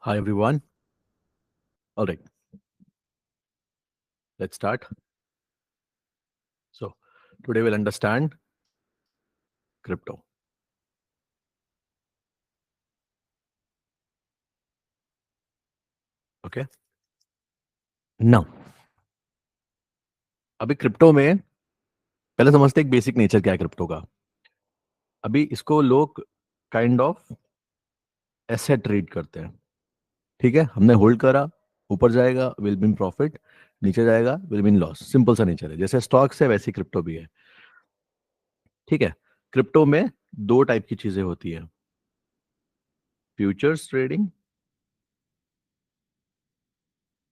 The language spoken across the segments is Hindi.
Hi everyone. All right, let's start. So, today we'll understand crypto. Okay. Now, अभी क्रिप्टो में पहले समझते हैं एक बेसिक नेचर क्या है क्रिप्टो का। अभी इसको लोग काइंड ऑफ एसेट ट्रीट करते हैं। ठीक है, हमने होल्ड करा, ऊपर जाएगा विल बी इन प्रॉफिट, नीचे जाएगा will be in loss. Simple सा नेचर है, जैसे स्टॉक्स है वैसे क्रिप्टो भी है। ठीक है। क्रिप्टो में दो टाइप की चीजें होती है, फ्यूचर्स ट्रेडिंग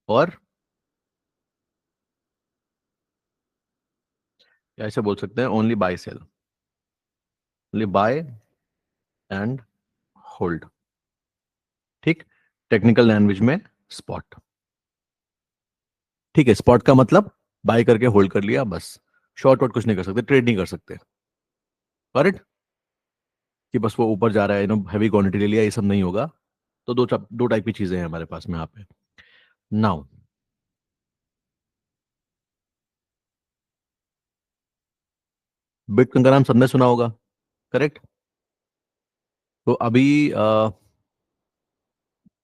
और या ऐसे बोल सकते हैं only buy sell, only buy and hold. ठीक। टेक्निकल लैंग्वेज में स्पॉट। ठीक है, स्पॉट का मतलब बाय करके होल्ड कर लिया बस। शॉर्ट वॉट कुछ नहीं कर सकते, ट्रेड नहीं कर सकते। करेक्ट। कि बस वो ऊपर जा रहा है, हैवी क्वांटिटी ले लिया, ये सब नहीं होगा। तो दो टाइप की चीजें हैं हमारे पास में यहाँ पे। नाउ, बिटकॉइन का नाम सबने सुना होगा। करेक्ट। तो अभी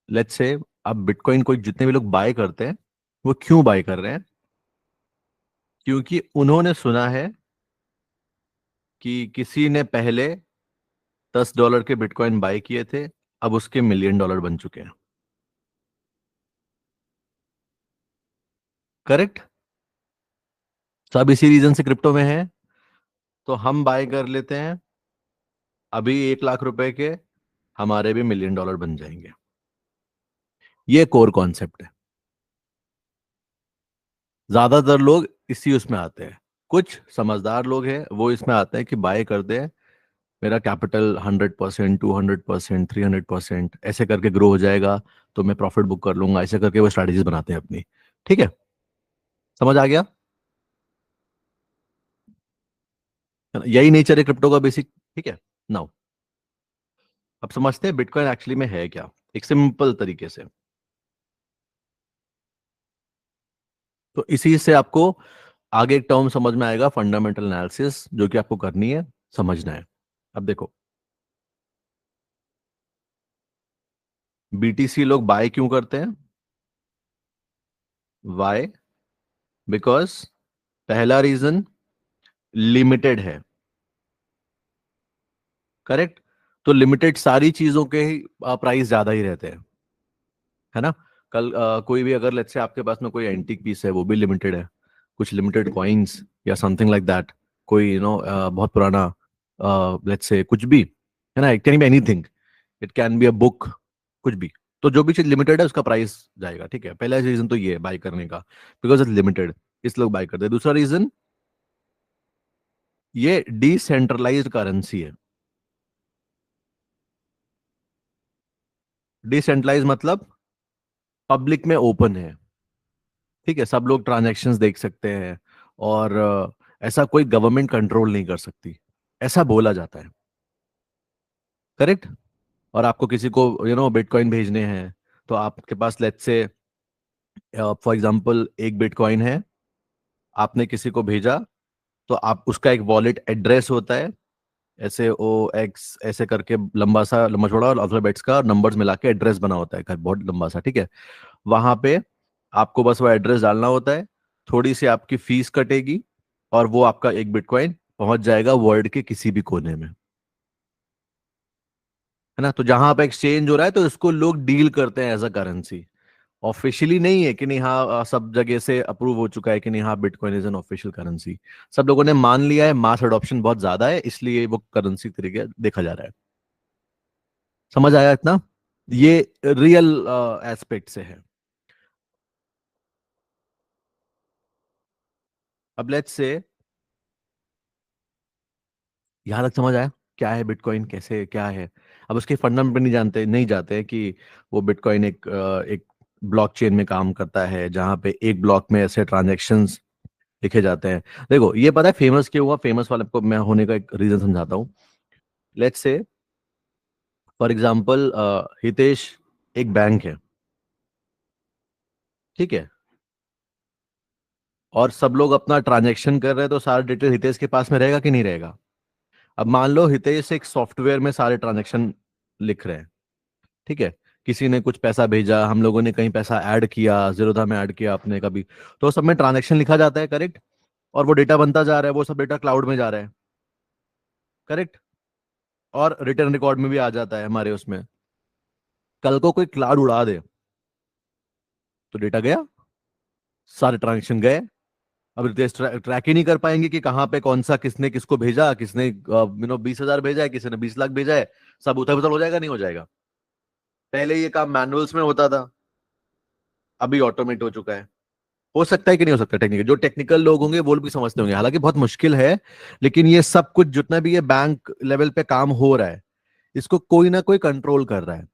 लेट्स से अब बिटकॉइन को जितने भी लोग बाय करते हैं, वो क्यों बाय कर रहे हैं? क्योंकि उन्होंने सुना है कि किसी ने पहले $10 के बिटकॉइन बाय किए थे, अब उसके $1,000,000 बन चुके हैं। करेक्ट। सब इसी रीजन से क्रिप्टो में है। तो हम बाय कर लेते हैं, अभी 1 लाख रुपए के हमारे भी $1,000,000 बन जाएंगे। ये कोर कॉन्सेप्ट है। ज्यादातर लोग इसी उसमें आते हैं। कुछ समझदार लोग हैं, वो इसमें आते हैं कि बाय कर दे, मेरा कैपिटल 100%, 200%, 300% ऐसे करके ग्रो हो जाएगा, तो मैं प्रॉफिट बुक कर लूंगा। ऐसे करके वो स्ट्रैटेजीज बनाते हैं अपनी। ठीक है, समझ आ गया? यही नेचर है क्रिप्टो का बेसिक। ठीक है। नाउ, अब समझते हैं बिटकॉइन एक्चुअली में है क्या, एक सिंपल तरीके से। तो इसी से आपको आगे एक टर्म समझ में आएगा, फंडामेंटल एनालिसिस, जो कि आपको करनी है, समझना है। अब देखो, बीटीसी लोग बाय क्यों करते हैं? वाई? बिकॉज पहला रीजन, लिमिटेड है। करेक्ट। तो लिमिटेड सारी चीजों के ही प्राइस ज्यादा ही रहते हैं, है ना। कल कोई भी अगर लेट्स से आपके पास में कोई एंटीक पीस है, वो भी लिमिटेड है। कुछ लिमिटेड कॉइन्स या समथिंग लाइक दैट, कोई बहुत पुराना, लेट्स से कुछ भी, है ना। It can be anything, it can be a book, कुछ भी। तो जो भी चीज लिमिटेड है उसका प्राइस जाएगा। ठीक है, पहला रीजन तो ये है बाय करने का, बिकॉज इट लिमिटेड, इस लोग बाय करते हैं। दूसरा रीजन, ये डिसेंट्रलाइज्ड करेंसी है। डिसेंट्रलाइज मतलब पब्लिक में ओपन है। ठीक है, सब लोग ट्रांजैक्शंस देख सकते हैं, और ऐसा कोई गवर्नमेंट कंट्रोल नहीं कर सकती, ऐसा बोला जाता है। करेक्ट। और आपको किसी को बिटकॉइन भेजने हैं, तो आपके पास लेट्स से फॉर एग्जांपल एक बिटकॉइन है, आपने किसी को भेजा, तो आप उसका एक वॉलेट एड्रेस होता है, ऐसे ओ एक्स ऐसे करके लंबा सा, लंबा छोड़ा और अल्फाबेट्स का नंबर्स मिला के एड्रेस बना होता है, बहुत लंबा सा। ठीक है। वहां पे आपको बस वो एड्रेस डालना होता है, थोड़ी सी आपकी फीस कटेगी, और वो आपका एक बिटकॉइन पहुंच जाएगा वर्ल्ड के किसी भी कोने में, है ना। तो जहां पे एक्सचेंज हो रहा है, तो इसको लोग डील करते हैं एज अ करेंसी। ऑफिशियली नहीं है कि नहीं, हाँ सब जगह से अप्रूव हो चुका है कि नहीं, हाँ bitcoin is an official currency. सब लोगों ने मान लिया है, मास अडॉप्शन बहुत ज्यादा है, इसलिए वो करेंसी तरीके देखा जा रहा है। समझ आया इतना? ये रियल एस्पेक्ट से है। अब लेट्स से, यहाँ तक समझ आया क्या है बिटकॉइन, कैसे क्या है? अब उसके फंडामेंटल नहीं जाते हैं कि वो बिटकॉइन एक ब्लॉकचेन में काम करता है, जहाँ पे एक ब्लॉक में ऐसे ट्रांजैक्शंस लिखे जाते हैं। देखो, ये पता है फेमस क्यों हुआ? फेमस वाले को मैं होने का एक रीजन समझाता हूँ। Let's say for example Hitesh एक बैंक है, ठीक है, और सब लोग अपना ट्रांजैक्शन कर रहे हैं, तो सारा डिटेल हितेश के पास में रहेगा कि नहीं रहेगा? अब मान लो हितेश एक सॉफ्टवेयर में सारे ट्रांजैक्शन लिख रहे हैं, ठीक है, किसी ने कुछ पैसा भेजा, हम लोगों ने कहीं पैसा ऐड किया, जीरोधा में ऐड किया अपने कभी, तो सब में ट्रांजैक्शन लिखा जाता है, करेक्ट? और वो डेटा बनता जा रहा है, वो सब डेटा क्लाउड में जा रहा है, करेक्ट? और रिटर्न रिकॉर्ड में भी आ जाता है हमारे उसमें। कल को कोई क्लाउड उड़ा दे तो डेटा गया, सारे ट्रांजेक्शन गए। अब रितेश ट्रैक ही नहीं कर पाएंगे कि कहाँ पे कौन सा, किसने किसको भेजा, किसने 20,000 भेजा है, किसी ने 20 लाख भेजा है, सब उथल पुथल हो जाएगा, नहीं हो जाएगा? पहले ये काम मैनुअल्स में होता था, अभी ऑटोमेट हो चुका है। हो सकता है कि नहीं हो सकता? टेक्निकल, जो टेक्निकल लोग होंगे वो भी समझते होंगे, हालांकि बहुत मुश्किल है। लेकिन ये सब कुछ जितना भी ये बैंक लेवल पे काम हो रहा है, इसको कोई ना कोई कंट्रोल कर रहा है।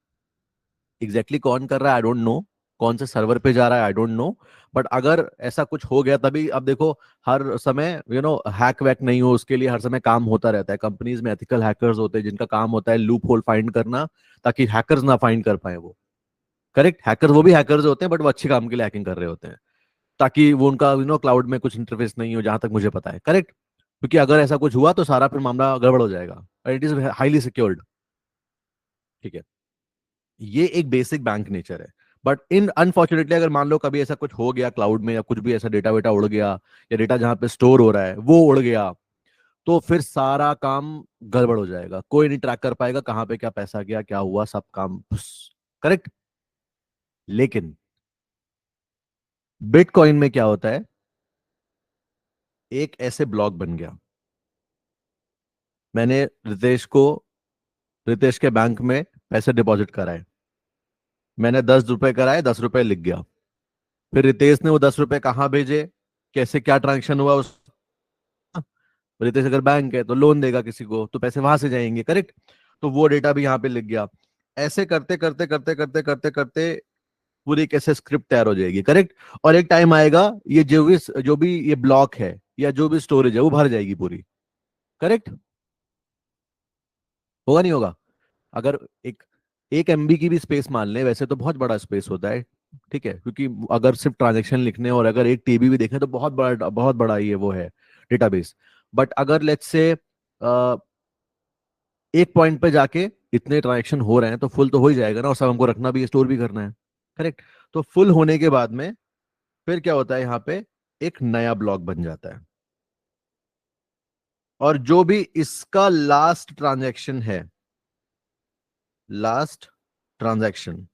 एग्जैक्टली कौन कर रहा है आई डोंट नो, कौन से सर्वर पे जा रहा है आई डोंट नो, बट अगर ऐसा कुछ हो गया तभी, अब देखो, हर समय हैक वैक नहीं हो उसके लिए हर समय काम होता रहता है। कंपनीज में एथिकल हैकर्स होते हैं जिनका काम होता है लूप होल फाइंड करना, ताकि हैकर्स ना फाइंड कर पाए वो। करेक्ट, हैकर्स वो भी हैकर्स होते हैं, बट वो अच्छे काम के लिए हैकिंग कर रहे होते हैं, ताकि वो उनका क्लाउड में कुछ इंटरफेस नहीं हो, जहां तक मुझे पता है, करेक्ट? क्योंकि अगर ऐसा कुछ हुआ तो सारा फिर मामला गड़बड़ हो जाएगा, इट इज हाईली सिक्योर्ड, ठीक है। ये एक बेसिक बैंक नेचर है। बट इन अनफॉर्चुनेटली अगर मान लो कभी ऐसा कुछ हो गया क्लाउड में, या कुछ भी ऐसा डेटा वेटा उड़ गया, या डेटा जहां पे स्टोर हो रहा है वो उड़ गया, तो फिर सारा काम गड़बड़ हो जाएगा, कोई नहीं ट्रैक कर पाएगा कहाँ पे क्या पैसा गया, क्या हुआ, सब काम। करेक्ट। लेकिन बिटकॉइन में क्या होता है, एक ऐसे ब्लॉक बन गया, मैंने रितेश के बैंक में पैसे डिपॉजिट कराए, मैंने 10 रुपए कराए, 10 रुपए लिख गया, फिर रितेश ने वो 10 रुपए कहाँ भेजे, कैसे क्या ट्रांजेक्शन हुआ उस, रितेश अगर बैंक है तो लोन देगा किसी को, तो पैसे वहां से जाएंगे, करेक्ट? तो वो डेटा भी यहाँ पे लिख गया। ऐसे करते करते करते करते करते करते पूरी कैसे स्क्रिप्ट तैयार हो जाएगी, करेक्ट? और एक टाइम आएगा, ये जो भी ये ब्लॉक है या जो भी स्टोरेज है वो भर जाएगी पूरी, करेक्ट? होगा नहीं होगा? अगर एक 1 MB की भी स्पेस मान ले, वैसे तो बहुत बड़ा स्पेस होता है, ठीक है, क्योंकि अगर सिर्फ ट्रांजेक्शन लिखने और अगर 1 TB भी देखें तो बहुत बड़ा ये वो है डेटाबेस। बट अगर लेट्स से एक पॉइंट पे जाके इतने ट्रांजेक्शन हो रहे हैं तो फुल तो हो ही जाएगा ना, और सब हमको रखना भी है, स्टोर भी करना है, करेक्ट? तो फुल होने के बाद में फिर क्या होता है, यहाँ पे एक नया ब्लॉक बन जाता है, और जो भी इसका लास्ट ट्रांजैक्शन है, लास्ट ट्रांजैक्शन,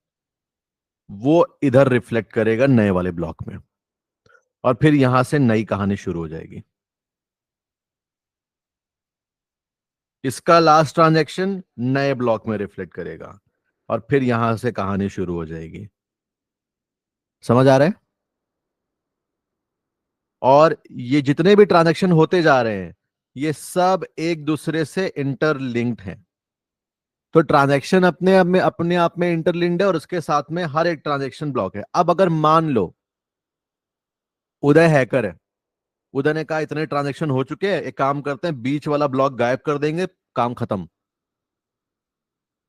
वो इधर रिफ्लेक्ट करेगा नए वाले ब्लॉक में, और फिर यहां से नई कहानी शुरू हो जाएगी। इसका लास्ट ट्रांजैक्शन नए ब्लॉक में रिफ्लेक्ट करेगा, और फिर यहां से कहानी शुरू हो जाएगी। समझ आ रहा है? और ये जितने भी ट्रांजैक्शन होते जा रहे हैं, ये सब एक दूसरे से इंटरलिंक्ड हैं। तो ट्रांजैक्शन अपने आप में इंटरलिंक्ड है, और उसके साथ में हर एक ट्रांजैक्शन ब्लॉक है। अब अगर मान लो उदय हैकर है, उदय ने कहा इतने ट्रांजैक्शन हो चुके हैं, एक काम करते हैं बीच वाला ब्लॉक गायब कर देंगे, काम खत्म।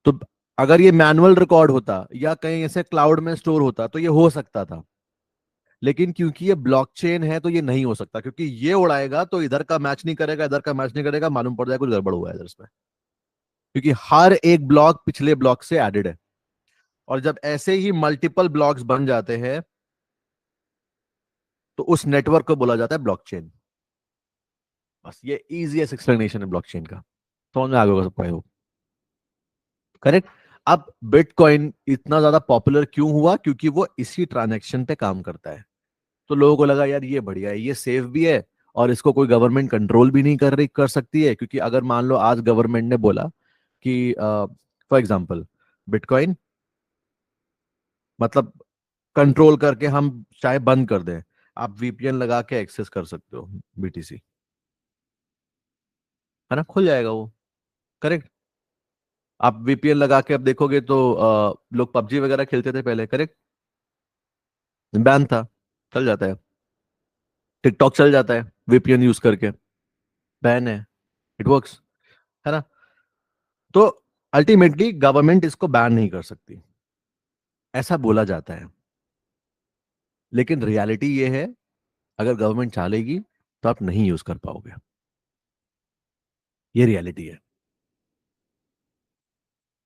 तो अगर ये मैनुअल रिकॉर्ड होता या कहीं ऐसे क्लाउड में स्टोर होता तो ये हो सकता था, लेकिन क्योंकि ये ब्लॉकचेन है तो ये नहीं हो सकता, क्योंकि ये उड़ाएगा तो इधर का मैच नहीं करेगा, इधर का मैच नहीं करेगा, मालूम पड़ जाएगा कुछ गड़बड़ हुआ है इधर इसमें, क्योंकि हर एक ब्लॉक पिछले ब्लॉक से एडेड है। और जब ऐसे ही मल्टीपल ब्लॉक्स बन जाते हैं तो उस नेटवर्क को बोला जाता है ब्लॉकचेन। बस ये इजीएस्ट एक्सप्लेनेशन है ब्लॉकचेन का, समझ में आ गया सबको? करेक्ट। अब बिटकॉइन इतना ज्यादा पॉपुलर क्यों हुआ? क्योंकि वो इसी ट्रांजैक्शन पे काम करता है। तो लोगों को लगा यार ये बढ़िया है, ये सेफ भी है, और इसको कोई गवर्नमेंट कंट्रोल भी नहीं कर सकती है, क्योंकि अगर मान लो आज गवर्नमेंट ने बोला कि फॉर एग्जांपल बिटकॉइन, मतलब कंट्रोल करके हम चाहे बंद कर दें, आप VPN लगा के एक्सेस कर सकते हो BTC, है ना, खुल जाएगा वो, करेक्ट? आप VPN लगा के अब देखोगे तो लोग PUBG वगैरह खेलते थे पहले, करेक्ट? बैन था, चल जाता है। टिकटॉक चल जाता है VPN यूज करके, बैन है, इट वर्क्स, है ना? तो अल्टीमेटली गवर्नमेंट इसको बैन नहीं कर सकती, ऐसा बोला जाता है, लेकिन रियलिटी ये है, अगर गवर्नमेंट चाहेगी तो आप नहीं यूज कर पाओगे। ये रियलिटी है।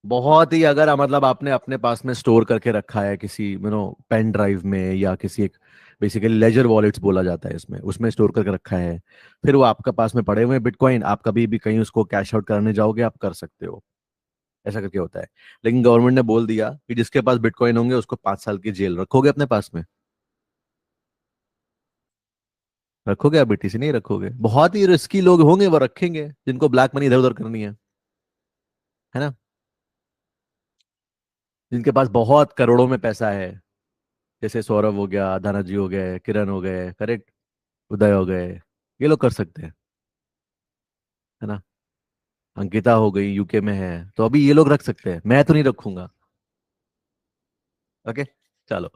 बहुत ही, अगर मतलब आपने अपने पास में स्टोर करके रखा है किसी पेन ड्राइव में, या किसी एक, बेसिकली लेजर वॉलेट्स बोला जाता है इसमें, उसमें स्टोर करके रखा है, फिर वो आपके पास में पड़े हुए हैं बिटकॉइन, आप कभी भी कहीं उसको कैश आउट करने जाओगे आप कर सकते हो। ऐसा करके होता है। लेकिन गवर्नमेंट ने बोल दिया कि जिसके पास बिटकॉइन होंगे उसको 5 साल की जेल, रखोगे अपने पास में? रखोगे आप बीटीसी? नहीं रखोगे। बहुत ही रिस्की लोग होंगे वो रखेंगे, जिनको ब्लैक मनी इधर उधर करनी है ना, जिनके पास बहुत करोड़ों में पैसा है, जैसे सौरभ हो गया, धनजी हो गए, किरण हो गए, करेक्ट, उदय हो गए, ये लोग कर सकते हैं, है ना। अंकिता हो गई, यूके में है, तो अभी ये लोग रख सकते हैं, मैं तो नहीं रखूंगा। ओके, चलो।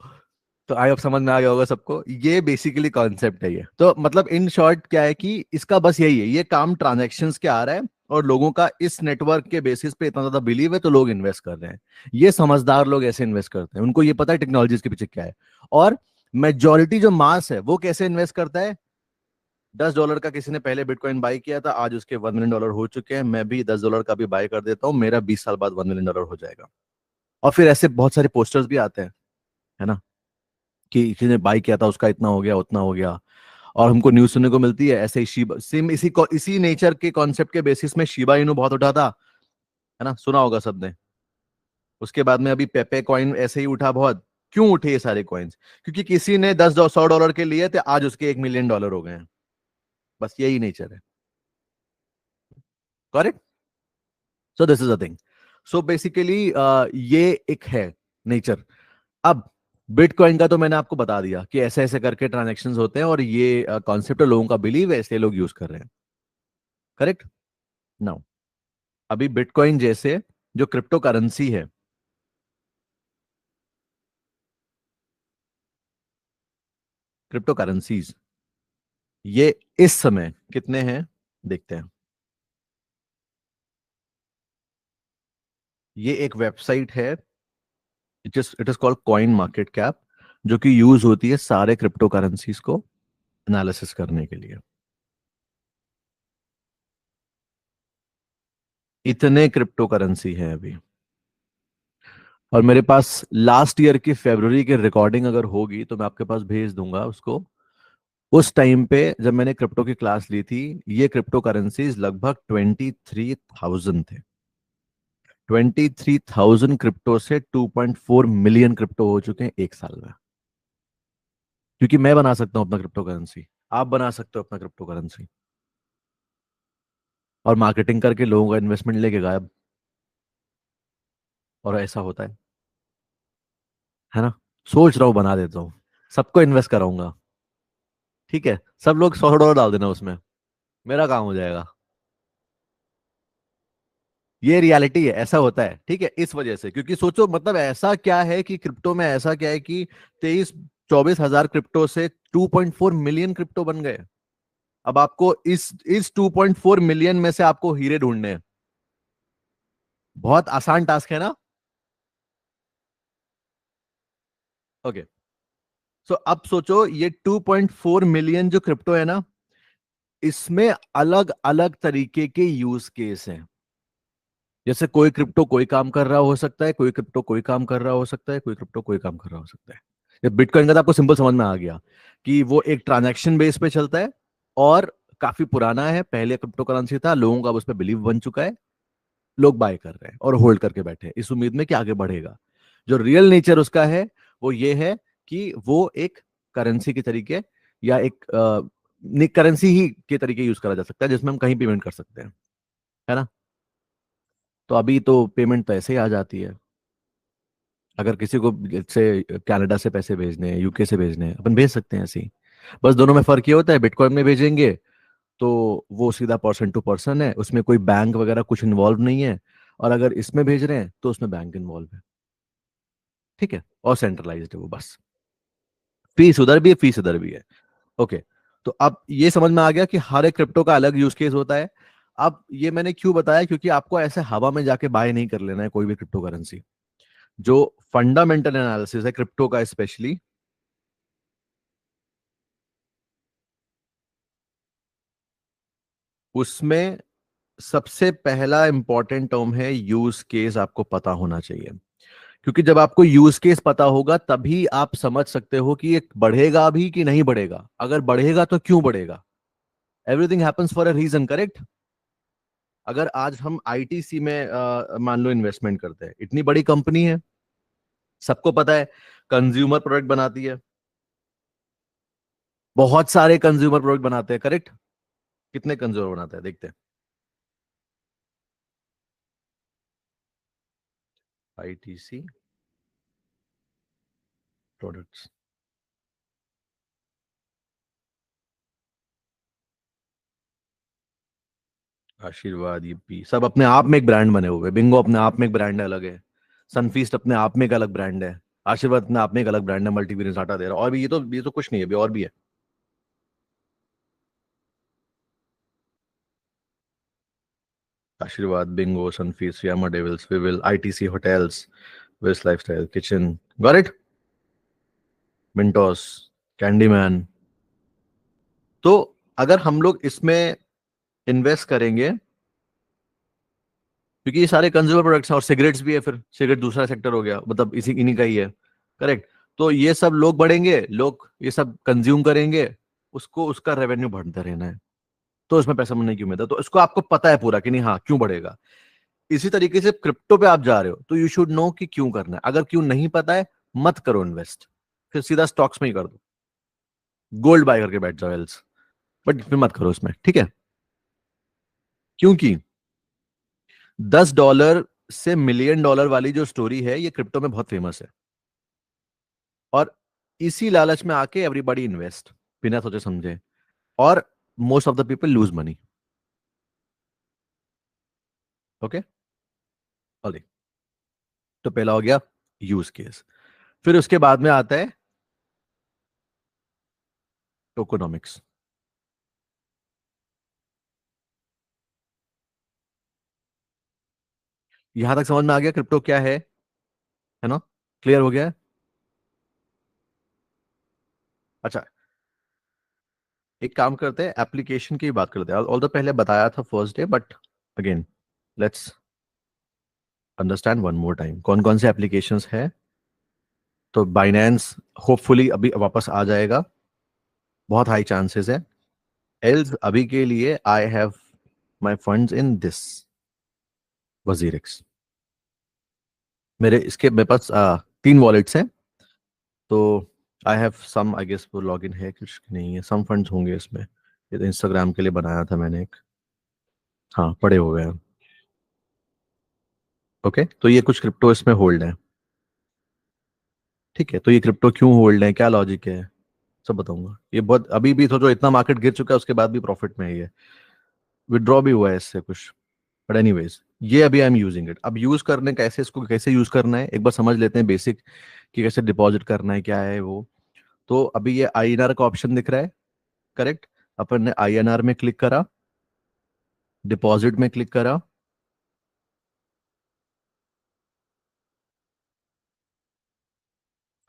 तो आई होप समझ में आ गया होगा सबको, ये बेसिकली कॉन्सेप्ट है। ये तो मतलब इन शॉर्ट क्या है कि इसका बस यही है, ये काम ट्रांजैक्शंस के आ रहा है, और लोगों का इस नेटवर्क के बेसिस पे इतना ज्यादा बिलीव है तो लोग इन्वेस्ट कर रहे हैं। ये समझदार लोग ऐसे इन्वेस्ट करते हैं, उनको ये पता है टेक्नोलॉजीज के पीछे क्या है। और मेजोरिटी जो मास है वो कैसे इन्वेस्ट करता है? $10 का किसी ने पहले बिटकॉइन बाई किया था, आज उसके $1 million हो चुके हैं, मैं भी $10 का भी बाय कर देता हूँ, मेरा 20 साल बाद $1 million हो जाएगा। और फिर ऐसे बहुत सारे पोस्टर्स भी आते हैं, है ना, कि किसी ने बाई किया था उसका इतना हो गया उतना हो गया। और हमको न्यूज सुनने को मिलती है ऐसे ही, शिबा सेम इसी नेचर के कॉन्सेप्ट के बेसिस में शिबा इनू बहुत उठा था, है ना, सुना होगा सबने। उसके बाद में अभी पेपे कॉइन ऐसे ही उठा बहुत। क्यों उठे ये सारे कॉइन्स? क्योंकि किसी ने 10 $100 के लिए थे, आज उसके $1 million हो गए हैं। बस यही नेचर है। Correct. So this is a thing. So basically ये एक है नेचर। अब बिटकॉइन का तो मैंने आपको बता दिया कि ऐसे ऐसे करके ट्रांजेक्शन्स होते हैं, और ये कॉन्सेप्ट लोगों का बिलीव है, इसलिए लोग यूज कर रहे हैं। करेक्ट। नाउ, अभी बिटकॉइन जैसे जो क्रिप्टो करेंसी है, क्रिप्टो करेंसीज, ये इस समय कितने हैं देखते हैं। ये एक वेबसाइट है, it is called coin market cap, जो कि यूज होती है सारे क्रिप्टो करेंसीज को एनालिसिस करने के लिए। इतने क्रिप्टो करेंसी हैं अभी। और मेरे पास लास्ट ईयर की फरवरी की रिकॉर्डिंग अगर होगी तो मैं आपके पास भेज दूंगा उसको। उस टाइम पे जब मैंने क्रिप्टो की क्लास ली थी, ये क्रिप्टो करेंसीज लगभग 23,000 थे। 23,000 क्रिप्टो से 2.4 मिलियन क्रिप्टो हो चुके हैं एक साल में। क्योंकि मैं बना सकता हूं अपना क्रिप्टो करेंसी, आप बना सकते हो अपना क्रिप्टो करेंसी, और मार्केटिंग करके लोगों का इन्वेस्टमेंट लेके गायब। और ऐसा होता है ना। सोच रहा हूँ बना देता हूँ, सबको इन्वेस्ट कराऊंगा। ठीक है, सब लोग $100 डाल देना उसमें, मेरा काम हो जाएगा। ये रियलिटी है, ऐसा होता है। ठीक है, इस वजह से, क्योंकि सोचो मतलब ऐसा क्या है कि क्रिप्टो में ऐसा क्या है कि 23-24 हजार क्रिप्टो से 2.4 मिलियन क्रिप्टो बन गए। अब आपको इस 2.4 मिलियन में से आपको हीरे ढूंढने हैं। बहुत आसान टास्क है ना। ओके। सो अब सोचो ये 2.4 मिलियन जो क्रिप्टो है ना, इसमें अलग अलग तरीके के यूज केस हैं। जैसे कोई क्रिप्टो कोई काम कर रहा हो सकता है, कोई क्रिप्टो कोई काम कर रहा हो सकता है, कोई क्रिप्टो कोई काम कर रहा हो सकता है। ये बिटकॉइन का तो आपको सिंपल समझ में आ गया कि वो एक ट्रांजैक्शन बेस पे चलता है, और काफी पुराना है, पहले क्रिप्टो करेंसी था, लोगों का उस पर बिलीव बन चुका है, लोग बाय कर रहे हैं और होल्ड करके बैठे हैं इस उम्मीद में कि आगे बढ़ेगा। जो रियल नेचर उसका है वो ये है कि वो एक करेंसी के तरीके, या एक करेंसी ही के तरीके यूज करा जा सकता है, जिसमें हम कहीं पेमेंट कर सकते हैं, है ना। तो अभी तो पेमेंट तो ऐसे ही आ जाती है। अगर किसी को से कनाडा से पैसे भेजने हैं, यूके से भेजने हैं, अपन भेज सकते हैं ऐसे ही। बस दोनों में फर्क ये होता है, बिटकॉइन में भेजेंगे तो वो सीधा पर्सन टू पर्सन है, उसमें कोई बैंक वगैरह कुछ इन्वॉल्व नहीं है। और अगर इसमें भेज रहे हैं तो उसमें बैंक इन्वॉल्व है। ठीक है, और सेंट्रलाइज्ड है वो बस। फीस उधर भी है, फीस इधर भी है। ओके। तो अब ये समझ में आ गया कि हर एक क्रिप्टो का अलग यूज केस होता है। अब ये मैंने क्यों बताया, क्योंकि आपको ऐसे हवा में जाके बाय नहीं कर लेना है कोई भी क्रिप्टो करेंसी। जो फंडामेंटल एनालिसिस है क्रिप्टो का स्पेशली, उसमें सबसे पहला इंपॉर्टेंट टर्म है यूज केस, आपको पता होना चाहिए। क्योंकि जब आपको यूज केस पता होगा तभी आप समझ सकते हो कि ये बढ़ेगा भी कि नहीं बढ़ेगा, अगर बढ़ेगा तो क्यों बढ़ेगा। Everything happens for a reason, correct. अगर आज हम आईटीसी में मान लो इन्वेस्टमेंट करते हैं, इतनी बड़ी कंपनी है, सबको पता है, कंज्यूमर प्रोडक्ट बनाती है, बहुत सारे कंज्यूमर प्रोडक्ट बनाते हैं, करेक्ट। कितने कंज्यूमर बनाते हैं देखते हैं। आईटीसी प्रोडक्ट्स, आशीर्वाद, यूपी, सब अपने आप में एक ब्रांड बने हुए हैं। बिंगो अपने आप में एक ब्रांड अलग है, सनफीस्ट अपने आप में एक अलग ब्रांड है, आशीर्वाद अपने आप में एक अलग ब्रांड है, मल्टीवीरियंस आटा दे रहा है, और भी ये तो कुछ नहीं है, अभी और भी है। आशीर्वाद, बिंगो, सनफीस्ट, यामा डेविल्स, विविल, आईटीसी होटल्स, वेस्ट lifestyle kitchen, got it, Mintos, Candyman. तो अगर हम लोग इसमें इन्वेस्ट करेंगे, क्योंकि ये सारे कंज्यूमर प्रोडक्ट्स हैं, और सिगरेट्स भी है, फिर सिगरेट दूसरा सेक्टर हो गया, मतलब इसी इन्हीं का ही है, करेक्ट। तो ये सब लोग बढ़ेंगे, लोग ये सब कंज्यूम करेंगे, उसको उसका रेवेन्यू बढ़ता रहना है, तो इसमें पैसा नहीं क्यों मिलता, तो इसको आपको पता है पूरा कि नहीं, हाँ क्यों बढ़ेगा। इसी तरीके से क्रिप्टो पे आप जा रहे हो तो यू शुड नो कि क्यों करना है। अगर क्यों नहीं पता है, मत करो इन्वेस्ट, फिर सीधा स्टॉक्स में ही कर दो, गोल्ड बाय करके बैठ जाओ एल्स, बट फिर मत करो इसमें, ठीक है। क्योंकि $10 से $1 million वाली जो स्टोरी है, ये क्रिप्टो में बहुत फेमस है, और इसी लालच में आके एवरीबॉडी इन्वेस्ट बिना सोचे समझे, और most of the people lose money. Okay, okay. तो पहला हो गया यूज केस, फिर उसके बाद में आता है टोकोनॉमिक्स। यहां तक समझ में आ गया क्रिप्टो क्या है ना, क्लियर हो गया है। अच्छा, एक काम करते हैं, एप्लीकेशन की बात करते हैं, ऑल तो पहले बताया था first day, but again let's understand one more time कौन कौन से एप्लीकेशंस है। तो बाइनेंस होपफुली अभी वापस आ जाएगा, बहुत हाई चांसेस है। एल्स अभी के लिए I have my funds in this WazirX. मेरे पास 3 वॉलेट्स हैं, तो I have some, I guess वो लॉगिन है कुछ नहीं है, सम फंड्स होंगे इसमें, ये तो इंस्टाग्राम के लिए बनाया था मैंने एक, हाँ पड़े हुए हैं। ओके, तो ये कुछ क्रिप्टो इसमें होल्ड है, ठीक है। तो ये क्रिप्टो क्यों होल्ड है, क्या लॉजिक है, सब बताऊंगा। ये बहुत अभी भी सोचो, इतना मार्केट गिर चुका है उसके बाद भी प्रॉफिट में है ये, विड्रॉ भी हुआ है इससे कुछ, बट एनीवेज ये अभी आई एम यूजिंग इट। अब यूज करने कैसे, इसको कैसे यूज करना है एक बार समझ लेते हैं, बेसिक कि कैसे डिपॉजिट करना है, क्या है वो। तो अभी ये आईएनआर का ऑप्शन दिख रहा है, करेक्ट। अपन ने आईएनआर में क्लिक करा, डिपॉजिट में क्लिक करा,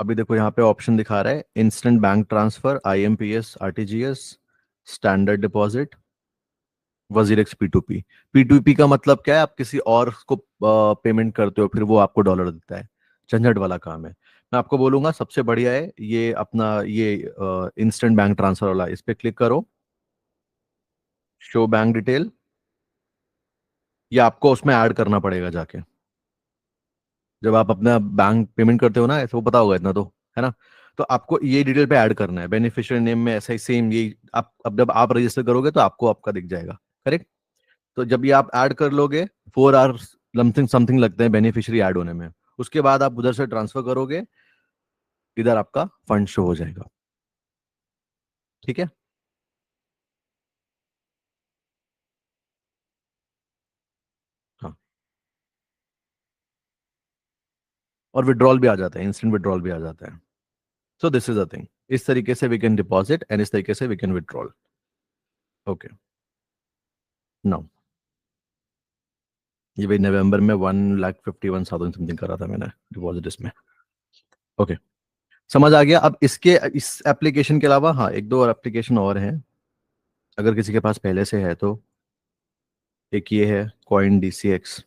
अभी देखो यहाँ पे ऑप्शन दिखा रहा है instant bank transfer, IMPS, RTGS, standard deposit, WazirX P2P. P2P का मतलब क्या है, आप किसी और को पेमेंट करते हो, फिर वो आपको डॉलर देता है, झंझट वाला काम है। मैं आपको बोलूंगा सबसे बढ़िया है ये अपना ये इंस्टेंट बैंक ट्रांसफर वाला, इस पे क्लिक करो, शो बैंक डिटेल, ये आपको उसमें ऐड करना पड़ेगा जाके। जब आप अपना बैंक पेमेंट करते हो ना, ऐसे वो पता होगा इतना तो, है ना। तो आपको ये डिटेल पे ऐड करना है, बेनिफिशियरी नेम में ऐसा ही सेम ये, आप अब जब आप रजिस्टर करोगे तो आपको आपका दिख जाएगा, करेक्ट। तो जब ये आप ऐड कर लोगे, 4 आवर्स समथिंग समथिंग लगते हैं बेनिफिशियरी ऐड होने में, उसके बाद आप उधर से ट्रांसफर करोगे, इधर आपका फंड शो हो जाएगा, ठीक है। हाँ, और विड्रॉल भी आ जाता है, इंस्टेंट विड्रॉल भी आ जाता है। So this is a thing, इस तरीके से वी कैन डिपॉजिट एंड इस तरीके से we can withdrawal. Okay, now ये भाई नवंबर में 1,51,000 समथिंग करा था मैंने डिपॉजिट इसमें। ओके, समझ आ गया। अब इसके इस एप्लीकेशन के अलावा हाँ एक दो और एप्लीकेशन और हैं, अगर किसी के पास पहले से है तो। एक ये है कॉइन DCX,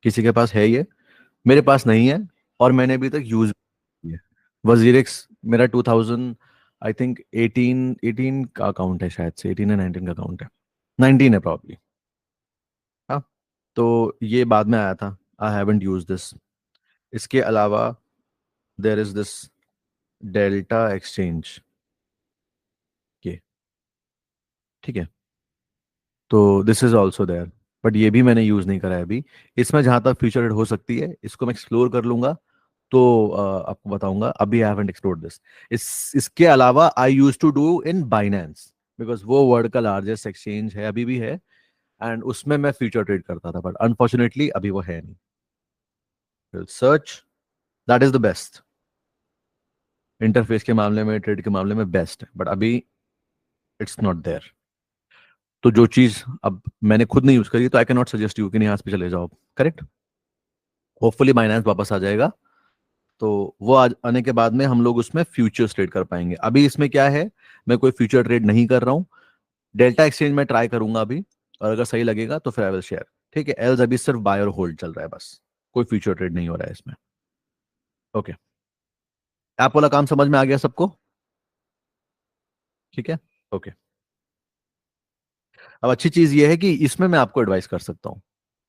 किसी के पास है ये, मेरे पास नहीं है, और मैंने अभी तक यूज किया। वजीरेक्स मेरा 2000 आई थिंक 18 का अकाउंट है, शायद से 18 या 19 का अकाउंट है, 19 है प्रॉब्ली। हाँ, तो ये बाद में आया था, आई हैवंट यूज दिस। इसके अलावा there is this delta exchange, ये ठीक है, तो this is also there, but ये भी मैंने यूज नहीं करा है अभी। इसमें जहां तक फ्यूचर हो सकती है इसको मैं एक्सप्लोर कर लूंगा, तो आपको बताऊंगा। अभी आई हैवंट एक्सप्लोर्ड दिस। इसके अलावा I use to do in Binance, because वो वर्ल्ड का लार्जेस्ट एक्सचेंज है, अभी भी है, एंड उसमें मैं फ्यूचर ट्रेड करता था, बट अनफॉर्चुनेटली अभी वो है नहीं। Search, that is the best, interface के मामले में, ट्रेड के मामले में बेस्ट है, बट अभी इट्स नॉट देयर। तो जो चीज अब मैंने खुद नहीं यूज करी, तो I can not suggest you कि नहीं, यहाँ पे चले जाओ। करेक्ट। होपफुली बाइनेंस वापस आ जाएगा, तो वो आज आने के बाद में हम लोग उसमें फ्यूचर्स ट्रेड कर पाएंगे। अभी इसमें क्या है, मैं कोई फ्यूचर ट्रेड नहीं कर रहा हूँ। डेल्टा एक्सचेंज में ट्राई करूंगा अभी, और अगर सही लगेगा तो फिर आई विल शेयर। ठीक है, एल्स अभी सिर्फ बाय और होल्ड चल रहा है बस, कोई फ्यूचर ट्रेड नहीं हो रहा है इसमें। ओके, ऐप वाला काम समझ में आ गया सबको? ठीक है। ओके, अब अच्छी चीज ये है कि इसमें मैं आपको एडवाइस कर सकता हूँ,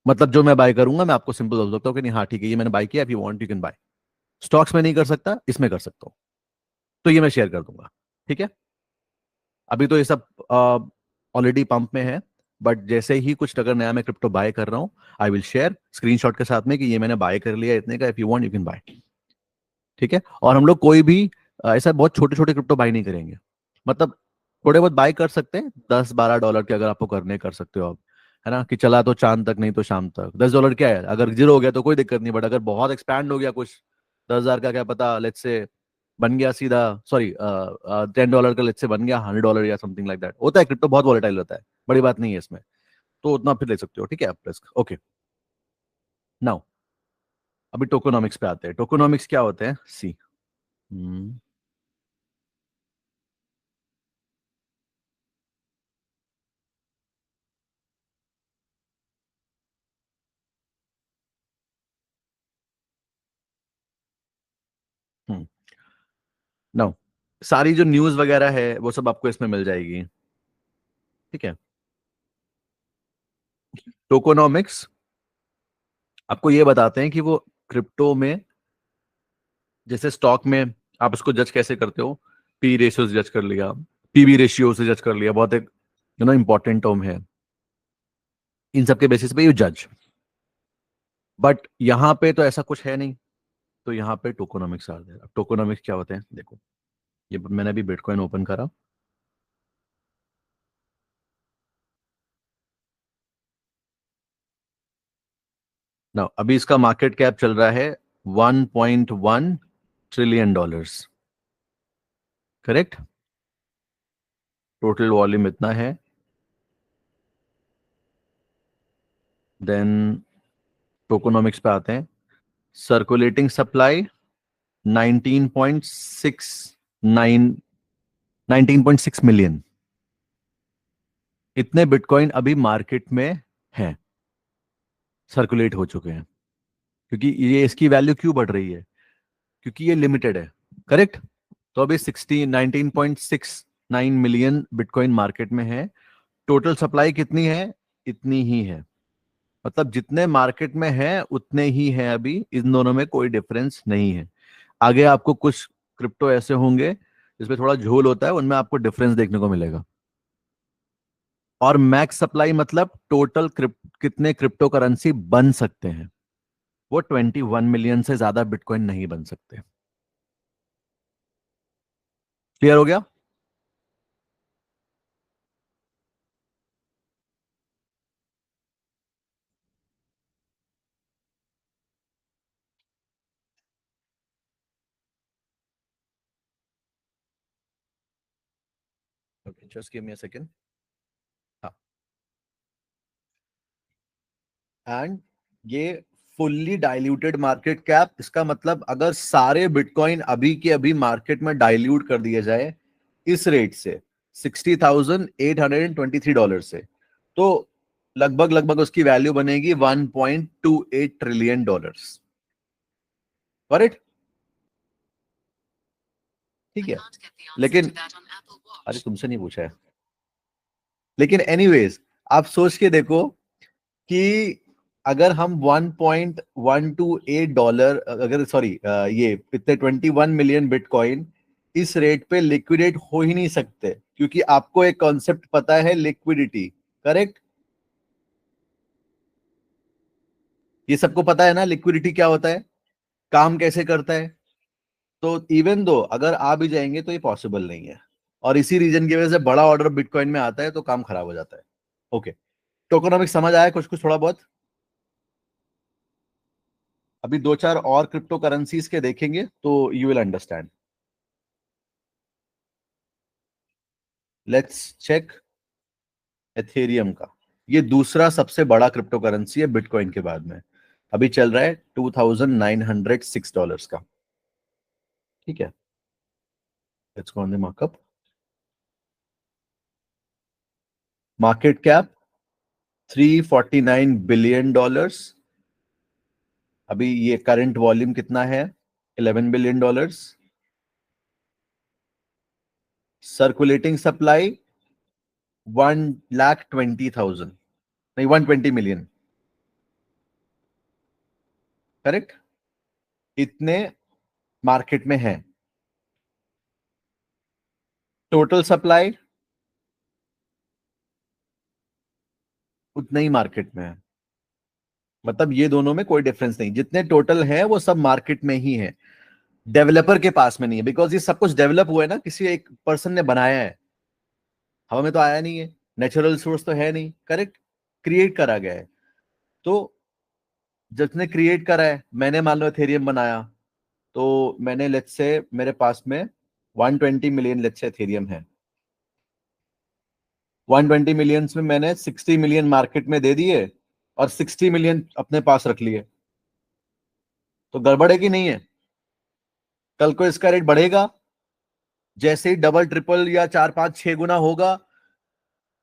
मतलब जो मैं बाय करूंगा मैं आपको सिंपल बोल सकता हूँ कि नहीं हाँ ठीक है ये मैंने बाय किया, if you want you can buy. Stocks में नहीं कर सकता, इसमें कर सकता हूँ, तो ये मैं शेयर कर दूंगा। ठीक है, अभी तो ये सब ऑलरेडी पंप में है, बट जैसे ही कुछ अगर नया मैं क्रिप्टो बाय कर रहा हूँ, आई विल शेयर स्क्रीनशॉट के साथ में कि ये मैंने बाय कर लिया इतने का, if you want you can buy. ठीक है, और हम लोग कोई भी ऐसा बहुत छोटे छोटे क्रिप्टो बाय नहीं करेंगे, मतलब थोड़े बहुत बाय कर सकते हैं, $10-12 के अगर आपको करने कर सकते हो आप, है ना, कि चला तो चांद तक नहीं तो शाम तक। $10 क्या है, अगर जीरो हो गया तो कोई दिक्कत नहीं, बट अगर बहुत एक्सपैंड हो गया कुछ, 10,000 का क्या पता लेट्स से बन गया सीधा, सॉरी $10 का लेट्स से बन गया $100 या समथिंग लाइक दैट, होता है, क्रिप्टो बहुत वॉलेटाइल होता है, बड़ी बात नहीं है इसमें, तो उतना फिर ले सकते हो। ठीक है, आप रिस्क। ओके, नाउ अभी टोकोनॉमिक्स पे आते हैं। टोकोनॉमिक्स क्या होते हैं, सी। हम्म। नाउ सारी जो न्यूज वगैरह है वो सब आपको इसमें मिल जाएगी। ठीक है, टोकोनॉमिक्स आपको ये बताते हैं कि वो क्रिप्टो में, जैसे स्टॉक में आप उसको जज कैसे करते हो, पी रेशियो से जज कर लिया, पीवी रेशियो से जज कर लिया, बहुत एक इंपॉर्टेंट टर्म है, इन सब के बेसिस पे यू जज। बट यहाँ पे तो ऐसा कुछ है नहीं, तो यहाँ पे टोकोनॉमिक्स आ जाएगा। टोकोनॉमिक्स क्या होते हैं देखो, ये मैंने अभी बिटकॉइन ओपन करा ना, अभी इसका मार्केट कैप चल रहा है $1.1 ट्रिलियन। करेक्ट, टोटल वॉल्यूम इतना है। देन टोकोनॉमिक्स पे आते हैं। सर्कुलेटिंग सप्लाई 19.69 19.6 मिलियन, इतने बिटकॉइन अभी मार्केट में हैं, सर्कुलेट हो चुके हैं। क्योंकि ये इसकी वैल्यू क्यों बढ़ रही है, क्योंकि ये लिमिटेड है। करेक्ट, तो अभी 19.69 मिलियन बिटकॉइन मार्केट में है। टोटल सप्लाई कितनी है, इतनी ही है, मतलब जितने मार्केट में है उतने ही हैं अभी, इन दोनों में कोई डिफरेंस नहीं है। आगे आपको कुछ क्रिप्टो ऐसे होंगे जिसमें थोड़ा झोल होता है, उनमें आपको डिफरेंस देखने को मिलेगा। और मैक्स सप्लाई मतलब टोटल कितने क्रिप्टो करेंसी बन सकते हैं, वो 21 मिलियन से ज्यादा बिटकॉइन नहीं बन सकते। क्लियर हो गया? Okay, just give me a second. हाँ, एंड ये फुल्ली डाइल्यूटेड मार्केट कैप, इसका मतलब अगर सारे बिटकॉइन अभी के अभी मार्केट में डाइल्यूट कर दिए जाए इस रेट से, $60,823 से, तो लगभग लगभग उसकी वैल्यू बनेगी $1.28 ट्रिलियन। करेक्ट? ठीक है, लेकिन अरे तुमसे नहीं पूछा है, लेकिन एनीवेज आप सोच के देखो कि अगर हम $1.128, अगर सॉरी ये इतने 21 मिलियन बिटकॉइन इस रेट पे लिक्विडेट हो ही नहीं सकते, क्योंकि आपको एक कॉन्सेप्ट पता है, लिक्विडिटी। करेक्ट? ये सबको पता है ना, लिक्विडिटी क्या होता है, काम कैसे करता है। तो इवन दो अगर आ भी जाएंगे तो ये पॉसिबल नहीं है, और इसी रीजन की वजह से बड़ा ऑर्डर बिटकॉइन में आता है तो काम खराब हो जाता है। ओके, टोकोनॉमिक्स समझ आया कुछ कुछ थोड़ा बहुत? अभी दो चार और क्रिप्टो करेंसीज के देखेंगे तो you will understand. Let's check Ethereum का। ये दूसरा सबसे बड़ा क्रिप्टो करेंसी है बिटकॉइन के बाद में। अभी चल रहा है $2,906 का। ठीक है, let's go on the markup. Market cap $349 billion. अभी ये करंट वॉल्यूम कितना है, $11 बिलियन। सर्कुलेटिंग सप्लाई 1,20,000, नहीं 120 मिलियन। करेक्ट? इतने मार्केट में है। टोटल सप्लाई उतना ही मार्केट में है। मतलब ये दोनों में कोई डिफरेंस नहीं, जितने टोटल है वो सब मार्केट में ही है, डेवलपर के पास में नहीं है। बिकॉज ये सब कुछ डेवलप हुआ है ना, किसी एक पर्सन ने बनाया है, हवा में तो आया नहीं है, नेचुरल सोर्स तो है नहीं। करेक्ट? क्रिएट करा गया है। तो जिसने क्रिएट करा है, मैंने मान लो एथेरियम बनाया, तो मैंने लेट्स से मेरे पास में 120 मिलियन लेट्स से एथेरियम है। 120 मिलियन में मैंने 60 मिलियन मार्केट में दे दिए और 60 मिलियन अपने पास रख लिए, तो गड़बड़ है कि नहीं है? कल को इसका रेट बढ़ेगा, जैसे ही डबल ट्रिपल या 4 5 6 गुना होगा,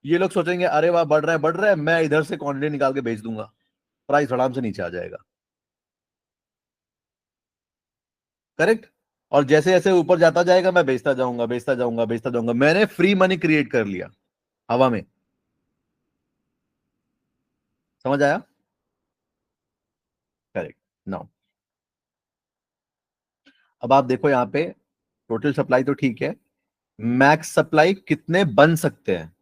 ये लोग सोचेंगे अरे वाह बढ़ रहा है बढ़ रहा है, मैं इधर से क्वांटिटी निकाल के बेच दूंगा, प्राइस आराम से नीचे आ जाएगा। करेक्ट? और जैसे जैसे ऊपर जाता जाएगा मैं बेचता जाऊंगा बेचता जाऊंगा बेचता जाऊंगा, मैंने फ्री मनी क्रिएट कर लिया हवा में। समझ आया? करेक्ट। नाउ अब आप देखो यहाँ पे, टोटल सप्लाई तो ठीक है, मैक्स सप्लाई कितने बन सकते हैं,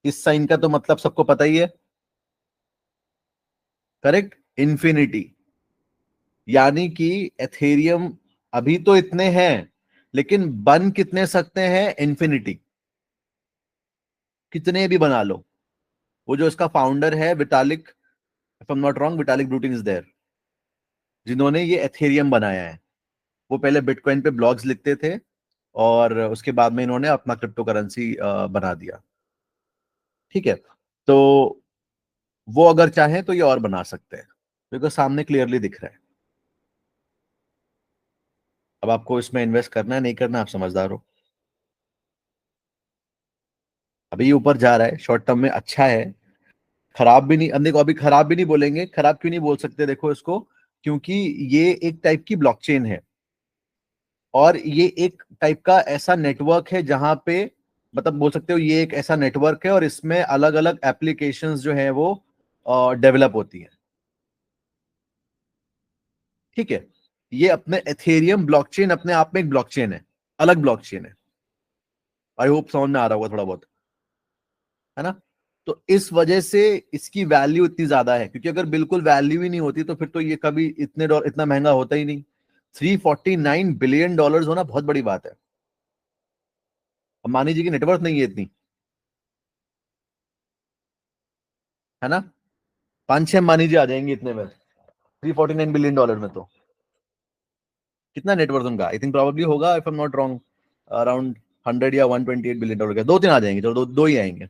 इस साइन का तो मतलब सबको पता ही है। करेक्ट? इंफिनिटी। यानी कि एथेरियम अभी तो इतने हैं, लेकिन बन कितने सकते हैं, इंफिनिटी। कितने भी बना लो। वो जो इसका फाउंडर है Vitalik, if I am not wrong, Vitalik Buterin is there, जिन्होंने ये एथेरियम बनाया है। वो पहले बिटकॉइन पे ब्लॉग्स लिखते थे, और उसके बाद में इन्होंने अपना क्रिप्टो करेंसी बना दिया। ठीक है, तो वो अगर चाहे तो ये और बना सकते हैं, बिकॉज सामने क्लियरली दिख रहा है। अब आपको इसमें इन्वेस्ट करना है नहीं करना, आप समझदार हो। अभी ये ऊपर जा रहा है, शॉर्ट टर्म में अच्छा है, खराब भी नहीं। अब देखो, अभी खराब भी नहीं बोलेंगे, खराब क्यों नहीं बोल सकते देखो इसको, क्योंकि ये एक टाइप की ब्लॉकचेन है, और ये एक टाइप का ऐसा नेटवर्क है जहां पे, मतलब बोल सकते हो ये एक ऐसा नेटवर्क है और इसमें अलग अलग एप्लीकेशंस जो है वो डेवलप होती हैं। ठीक है, ये अपने एथेरियम ब्लॉकचेन अपने आप में एक ब्लॉकचेन है, अलग ब्लॉकचेन है। आई होप समझ में आ रहा होगा थोड़ा बहुत, है ना? तो इस वजह से इसकी वैल्यू इतनी ज्यादा है, क्योंकि अगर बिल्कुल वैल्यू ही नहीं होती तो फिर तो ये कभी इतना महंगा होता ही नहीं। $349 बिलियन होना बहुत बड़ी बात है। अंबानी जी की नेटवर्थ नहीं है इतनी, है ना? 5 6 अंबानी जी आ जाएंगे इतने में, $349 बिलियन में। तो कितना नेटवर्थ उनका, आई थिंक प्रोबेबली होगा, if I am not wrong, around 100 या $128 बिलियन का। दो तीन आ जाएंगे, चलो दो दो ही आएंगे।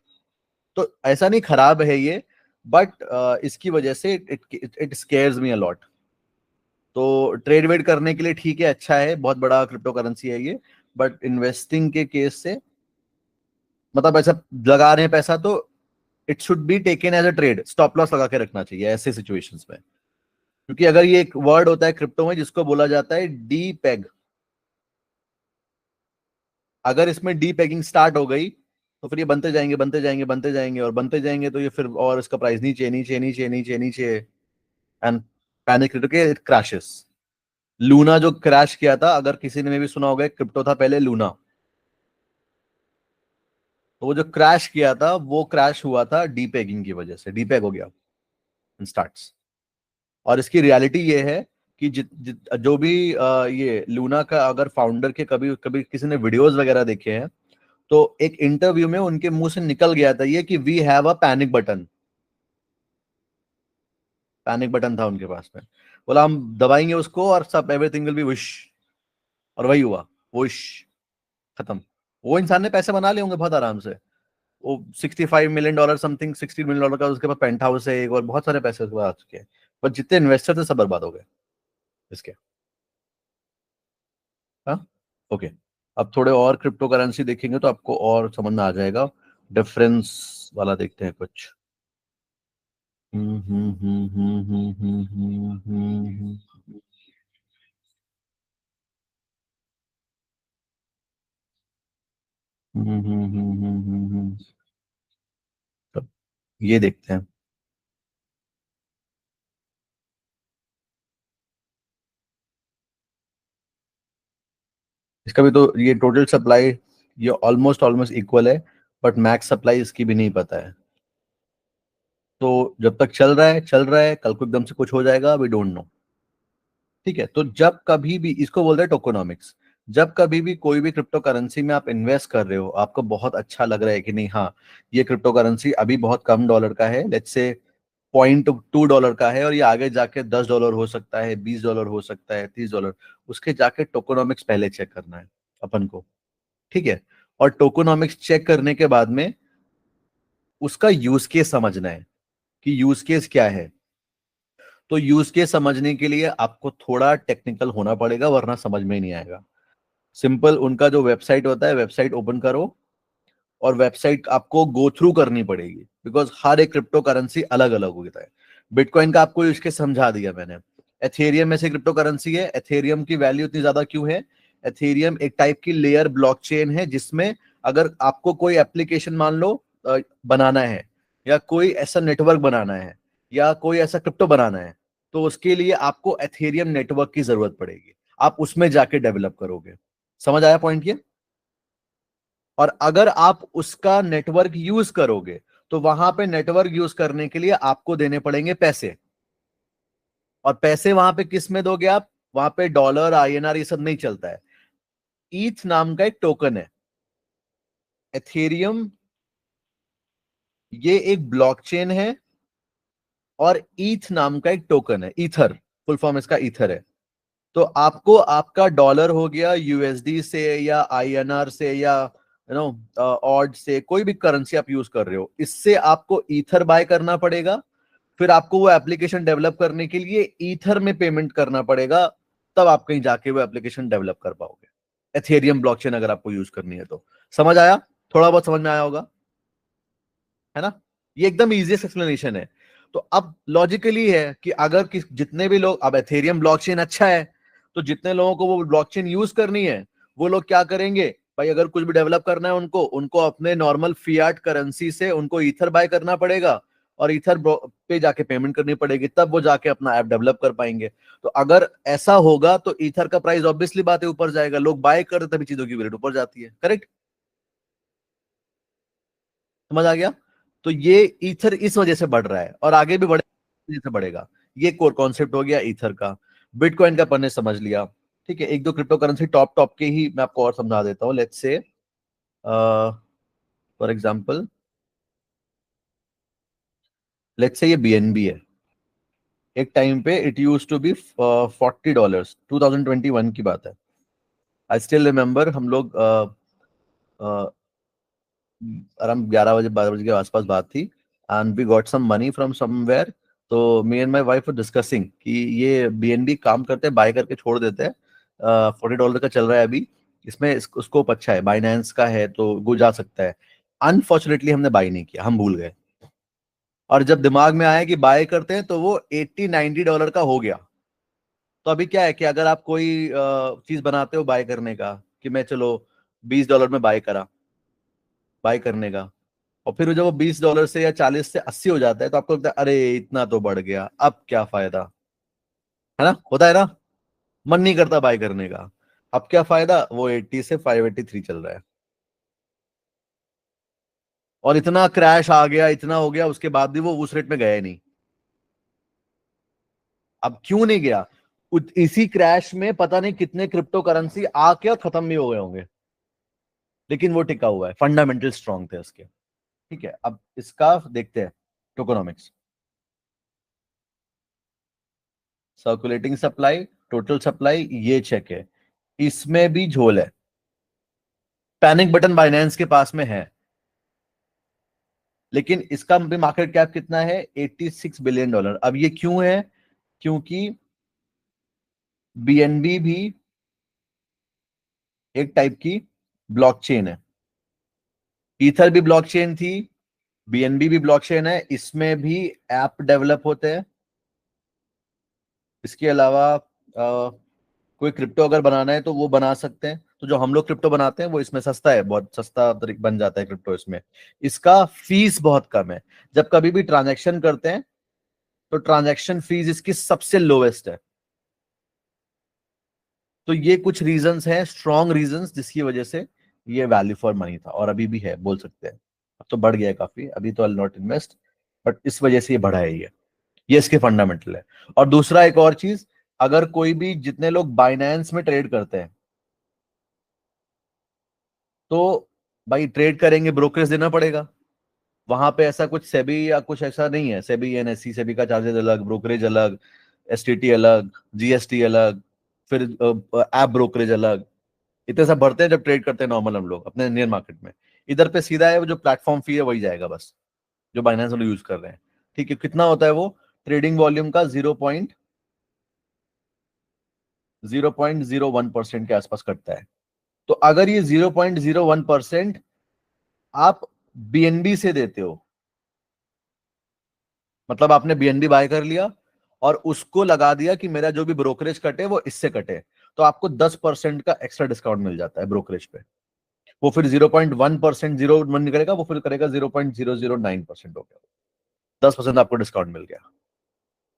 तो ऐसा नहीं खराब है ये, बट इसकी वजह से इट स्केयर्स मी अलॉट। तो ट्रेड वेड करने के लिए ठीक है, अच्छा है, बहुत बड़ा क्रिप्टो करेंसी है ये, बट इन्वेस्टिंग के केस से, मतलब ऐसा लगा रहे हैं पैसा तो it should be taken as a trade, stop loss लगा के रखना चाहिए ऐसे सिचुएशंस में। क्योंकि अगर ये एक वर्ड होता है क्रिप्टो में जिसको बोला जाता है डी पेग, अगर इसमें डी पेगिंग स्टार्ट हो गई तो फिर ये बनते जाएंगे बनते जाएंगे बनते जाएंगे और बनते जाएंगे, तो ये फिर और इसका प्राइस नीचे नीचे नीचे नीचे नीचे, एंड पैनिक करके इट क्रैशेस। लूना जो क्रैश किया था, अगर किसी ने भी सुना होगा, क्रिप्टो था पहले लूना, तो वो जो क्रैश किया था वो क्रैश हुआ था डीपेगिंग की वजह से, डीपेग हो गया स्टार्ट्स। और इसकी रियलिटी ये है कि जो भी ये लूना का अगर फाउंडर के कभी कभी किसी ने वीडियोस वगैरह देखे हैं, तो एक इंटरव्यू में उनके मुंह से निकल गया था ये कि we have a panic button. Panic button था उनके पास में, बोला हम दबाएंगे उसको और सब एवरीथिंग विल बी विश, और वही हुआ, विश, खत्म। वो इंसान ने पैसे बना लिए होंगे बहुत आराम से, वो $65 मिलियन समथिंग, $60 मिलियन का उसके पास पेंट हाउस है एक, और बहुत सारे पैसे उसके पास आ चुके हैं, पर जितने इन्वेस्टर थे सब बर्बाद हो गए इसके। हाँ, ओके। अब थोड़े और क्रिप्टो करेंसी देखेंगे तो आपको और समझ में आ जाएगा, डिफरेंस वाला देखते हैं कुछ। हम्म हम्म हम्म हम्म हम्म हम्म हम्म हम्म तो ये देखते हैं। इसका भी तो ये टोटल सप्लाई ये ऑलमोस्ट ऑलमोस्ट इक्वल है, बट मैक्स सप्लाई इसकी भी नहीं पता है। तो जब तक चल रहा है चल रहा है, कल को एकदम से कुछ हो जाएगा, वी डोंट नो। ठीक है, तो जब कभी भी इसको बोलते हैं टोकोनॉमिक्स, जब कभी भी कोई भी क्रिप्टो करेंसी में आप इन्वेस्ट कर रहे हो, आपको बहुत अच्छा लग रहा है कि नहीं, हाँ ये क्रिप्टो करेंसी अभी बहुत कम डॉलर का है, लेट्स से $0.2 का है, और ये आगे जाके $10 हो सकता है, $20 हो सकता है, $30, उसके जाके टोकोनॉमिक्स पहले चेक करना है अपन को। ठीक है, और टोकोनॉमिक्स चेक करने के बाद में उसका यूज केस समझना है कि यूज केस क्या है। तो यूज केस समझने के लिए आपको थोड़ा टेक्निकल होना पड़ेगा, वरना समझ में ही नहीं आएगा। सिंपल, उनका जो वेबसाइट होता है, वेबसाइट ओपन करो, और वेबसाइट आपको गो थ्रू करनी पड़ेगी, बिकॉज हर एक क्रिप्टो करेंसी अलग अलग होता है। बिटकॉइन का आपको इसके समझा दिया मैंने। एथेरियम में से क्रिप्टो करेंसी है, एथेरियम की वैल्यू इतनी ज्यादा क्यों है? एथेरियम एक टाइप की लेयर ब्लॉकचेन है, जिसमें अगर आपको कोई एप्लीकेशन मान लो बनाना है, या कोई ऐसा नेटवर्क बनाना है, या कोई ऐसा क्रिप्टो बनाना है, तो उसके लिए आपको एथेरियम नेटवर्क की जरूरत पड़ेगी, आप उसमें जाके डेवलप करोगे। समझ आया पॉइंट ये? और अगर आप उसका नेटवर्क यूज करोगे, तो वहां पे नेटवर्क यूज करने के लिए आपको देने पड़ेंगे पैसे। और पैसे वहां पे किस में दोगे आप? वहां पे डॉलर, आईएनआर, ये सब नहीं चलता है। ईथ नाम का एक टोकन है, एथेरियम, ये एक ब्लॉकचेन है, और ईथ नाम का एक टोकन है, ईथर, फुल फॉर्म इसका ईथर है। तो आपको आपका डॉलर हो गया यूएसडी से या आईएनआर से या ऑड से, कोई भी करेंसी आप यूज कर रहे हो, इससे आपको ईथर बाय करना पड़ेगा। फिर आपको वो एप्लीकेशन डेवलप करने के लिए ईथर में पेमेंट करना पड़ेगा, तब आप कहीं जाके वो एप्लीकेशन डेवलप कर पाओगे, एथेरियम ब्लॉकचेन अगर आपको यूज करनी है तो। समझ आया? थोड़ा बहुत समझ में आया होगा, है ना? ये एकदम इजीएस्ट एक्सप्लेनेशन है। तो अब लॉजिकली है कि अगर जितने भी लोग, अब एथेरियम ब्लॉकचेन अच्छा है, तो जितने लोगों को वो ब्लॉकचेन यूज करनी है, वो लोग क्या करेंगे भाई? अगर कुछ भी डेवलप करना है उनको उनको अपने नॉर्मल फियाट करेंसी से उनको ईथर बाय करना पड़ेगा, और ईथर पे जाके पेमेंट करनी पड़ेगी, तब वो जाके अपना ऐप डेवलप कर पाएंगे। तो अगर ऐसा होगा तो ईथर का प्राइस ऑब्वियसली बात है ऊपर जाएगा, लोग बाय करते तभी चीजों की वैल्यू ऊपर जाती है। करेक्ट? समझ आ गया? तो ये ईथर इस वजह से बढ़ रहा है, और आगे भी बढ़े से बढ़ेगा। ये कोर कॉन्सेप्ट हो गया ईथर का। बिटकॉइन का पन्ने समझ लिया। ठीक है, एक दो क्रिप्टो करेंसी टॉप टॉप के ही मैं आपको और समझा देता हूँ। Let's say for example, let's say ये बीएनबी है। एक टाइम पे इट यूज टू बी $40, 2021 की बात है। आई स्टिल रिमेम्बर, हम लोग अराउंड 11 बजे 12 बजे के आसपास बात थी। And we got some money from somewhere. तो me and my wife discussing कि ये बीएनबी काम करते हैं, बाय करके छोड़ देते हैं। $40 का चल रहा है अभी, इसमें स्कोप अच्छा है, बाइनेंस का है तो वो जा सकता है। अनफॉर्चुनेटली हमने बाय नहीं किया, हम भूल गए। और जब दिमाग में आया कि बाय करते हैं तो वो $80-90 का हो गया। तो अभी क्या है कि अगर आप कोई चीज बनाते हो बाय करने का, कि मैं चलो $20 में बाय करने का, और फिर जब वो $20 से या 40 से 80 हो जाता है तो आपको लगता है अरे इतना तो बढ़ गया, अब क्या फायदा। है ना, होता है ना, मन नहीं करता बाय करने का। अब क्या फायदा, वो 80 से 583 चल रहा है। और इतना क्रैश आ गया, इतना हो गया, उसके बाद भी वो उस रेट में गया ही नहीं। अब क्यों नहीं गया, इसी क्रैश में पता नहीं कितने क्रिप्टो करेंसी आके और खत्म भी हो गए होंगे, लेकिन वो टिका हुआ है, फंडामेंटल स्ट्रांग थे उसके। ठीक है, अब इसका देखते हैं tokenomics. Circulating supply, total supply, ये चेक है, इसमें भी झोल है। पैनिक बटन बाइनेंस के पास में है, लेकिन इसका भी मार्केट कैप कितना है, $86 बिलियन। अब ये क्यों है, क्योंकि बीएनबी भी एक टाइप की ब्लॉकचेन है, ईथर भी ब्लॉकचेन थी, बीएनबी भी ब्लॉकचेन है, इसमें भी ऐप डेवलप होते हैं। इसके अलावा कोई क्रिप्टो अगर बनाना है तो वो बना सकते हैं। तो जो हम लोग क्रिप्टो बनाते हैं वो इसमें सस्ता है, बहुत सस्ता बन जाता है क्रिप्टो इसमें। इसका फीस बहुत कम है, जब कभी भी ट्रांजैक्शन करते हैं तो ट्रांजैक्शन फीस इसकी सबसे लोवेस्ट है। तो ये कुछ रीजंस हैं, स्ट्रॉन्ग रीजंस, जिसकी वजह से ये वैल्यू फॉर मनी था, और अभी भी है बोल सकते हैं। अब तो बढ़ गया है काफी, अभी तो आई नॉट इन्वेस्ट, बट इस वजह से ये बढ़ा है ये इसके फंडामेंटल है। और दूसरा एक और चीज, अगर कोई भी, जितने लोग बाइनेंस में ट्रेड करते हैं, तो भाई ट्रेड करेंगे, ब्रोकरेज देना पड़ेगा। वहां पे ऐसा कुछ सेबी या कुछ ऐसा नहीं है, सेबी एनएससी, सेबी का चार्जेस अलग, ब्रोकरेज अलग, एसटीटी अलग, जीएसटी अलग, फिर ऐप ब्रोकरेज अलग, इतने सब भरते हैं जब ट्रेड करते हैं नॉर्मल हम लोग अपने इंडियन मार्केट में। इधर पे सीधा है, वो जो प्लेटफॉर्म फी है वही जाएगा बस, जो बाइनेंस हम लोग यूज कर रहे हैं। ठीक है, कितना होता है वो, ट्रेडिंग वॉल्यूम का 0.01% के आसपास कटता है। तो अगर ये 0.01% आप बीएनबी से देते हो, मतलब आपने बीएनबी बाय कर लिया और उसको लगा दिया कि मेरा जो भी ब्रोकरेज कटे वो इससे कटे, तो आपको 10% का एक्स्ट्रा डिस्काउंट मिल जाता है ब्रोकरेज पे। वो फिर 0.1%, 0.1 निकलेगा, वो फिर करेगा 0.009% हो गया, 10% आपको डिस्काउंट मिल गया।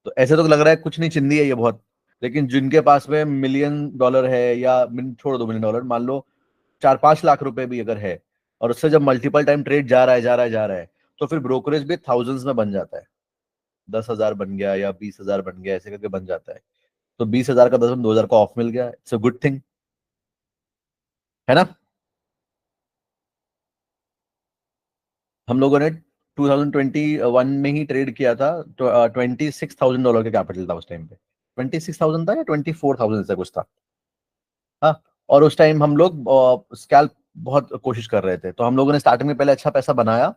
तो ऐसे तो लग रहा है कुछ नहीं, चिंदी है ये बहुत, लेकिन जिनके पास में $1 मिलियन है, या छोड़ दो $1 मिलियन, मान लो 4-5 लाख रुपए भी अगर है, और उससे जब मल्टीपल टाइम ट्रेड जा रहा है, तो फिर ब्रोकरेज भी थाउजेंड्स में बन जाता है। 10,000 बन गया या 20,000 बन गया, ऐसे करके बन जाता है। तो 20,000 का 10 में 2,000 का ऑफ मिल गया, इट्स अ गुड थिंग, है ना। हम लोगों ने 2021 में ही ट्रेड किया था, तो $26,000 का कैपिटल था उस टाइम पे। 26,000 था या 24,000 ऐसा कुछ था। हाँ, और उस टाइम हम लोग स्कैल्प बहुत कोशिश कर रहे थे, तो हम लोगों ने स्टार्टिंग में पहले अच्छा पैसा बनाया,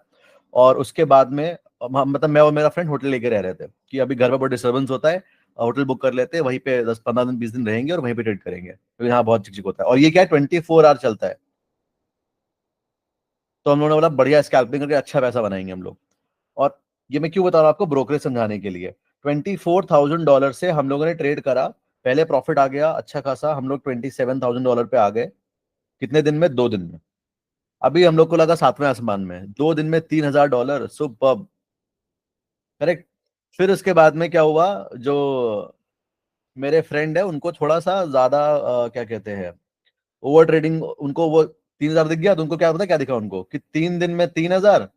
और उसके बाद में मतलब मैं और मेरा फ्रेंड होटल लेके रह रहे थे कि अभी घर में बहुत डिस्टर्बेंस होता है, होटल बुक कर लेते हैं, वहीं पे 10-15 दिन 20 दिन रहेंगे और वहीं पे ट्रेड करेंगे, क्योंकि यहाँ बहुत चिकचिक होता है, और ये क्या है, 24 आवर चलता है। तो हम लोगों ने बोला बढ़िया स्कैल्पिंग करके अच्छा पैसा बनाएंगे हम लोग। और ये मैं क्यों बता रहा हूँ आपको, ब्रोकरेज समझाने के लिए। $24,000 से हम लोगों ने ट्रेड करा, पहले प्रॉफिट आ गया अच्छा खासा, हम लोग $27,000 पे आ गए। कितने दिन में, 2 दिन में। अभी हम लोग को लगा सातवें आसमान में, 2 दिन में $3,000, सुपर, करेक्ट। फिर उसके बाद में क्या हुआ, जो मेरे फ्रेंड है उनको थोड़ा सा ज्यादा क्या कहते हैं, ओवर ट्रेडिंग, उनको वो 3,000 दिख गया, तो उनको क्या पता क्या दिखा उनको, कि 3 दिन में 3,000,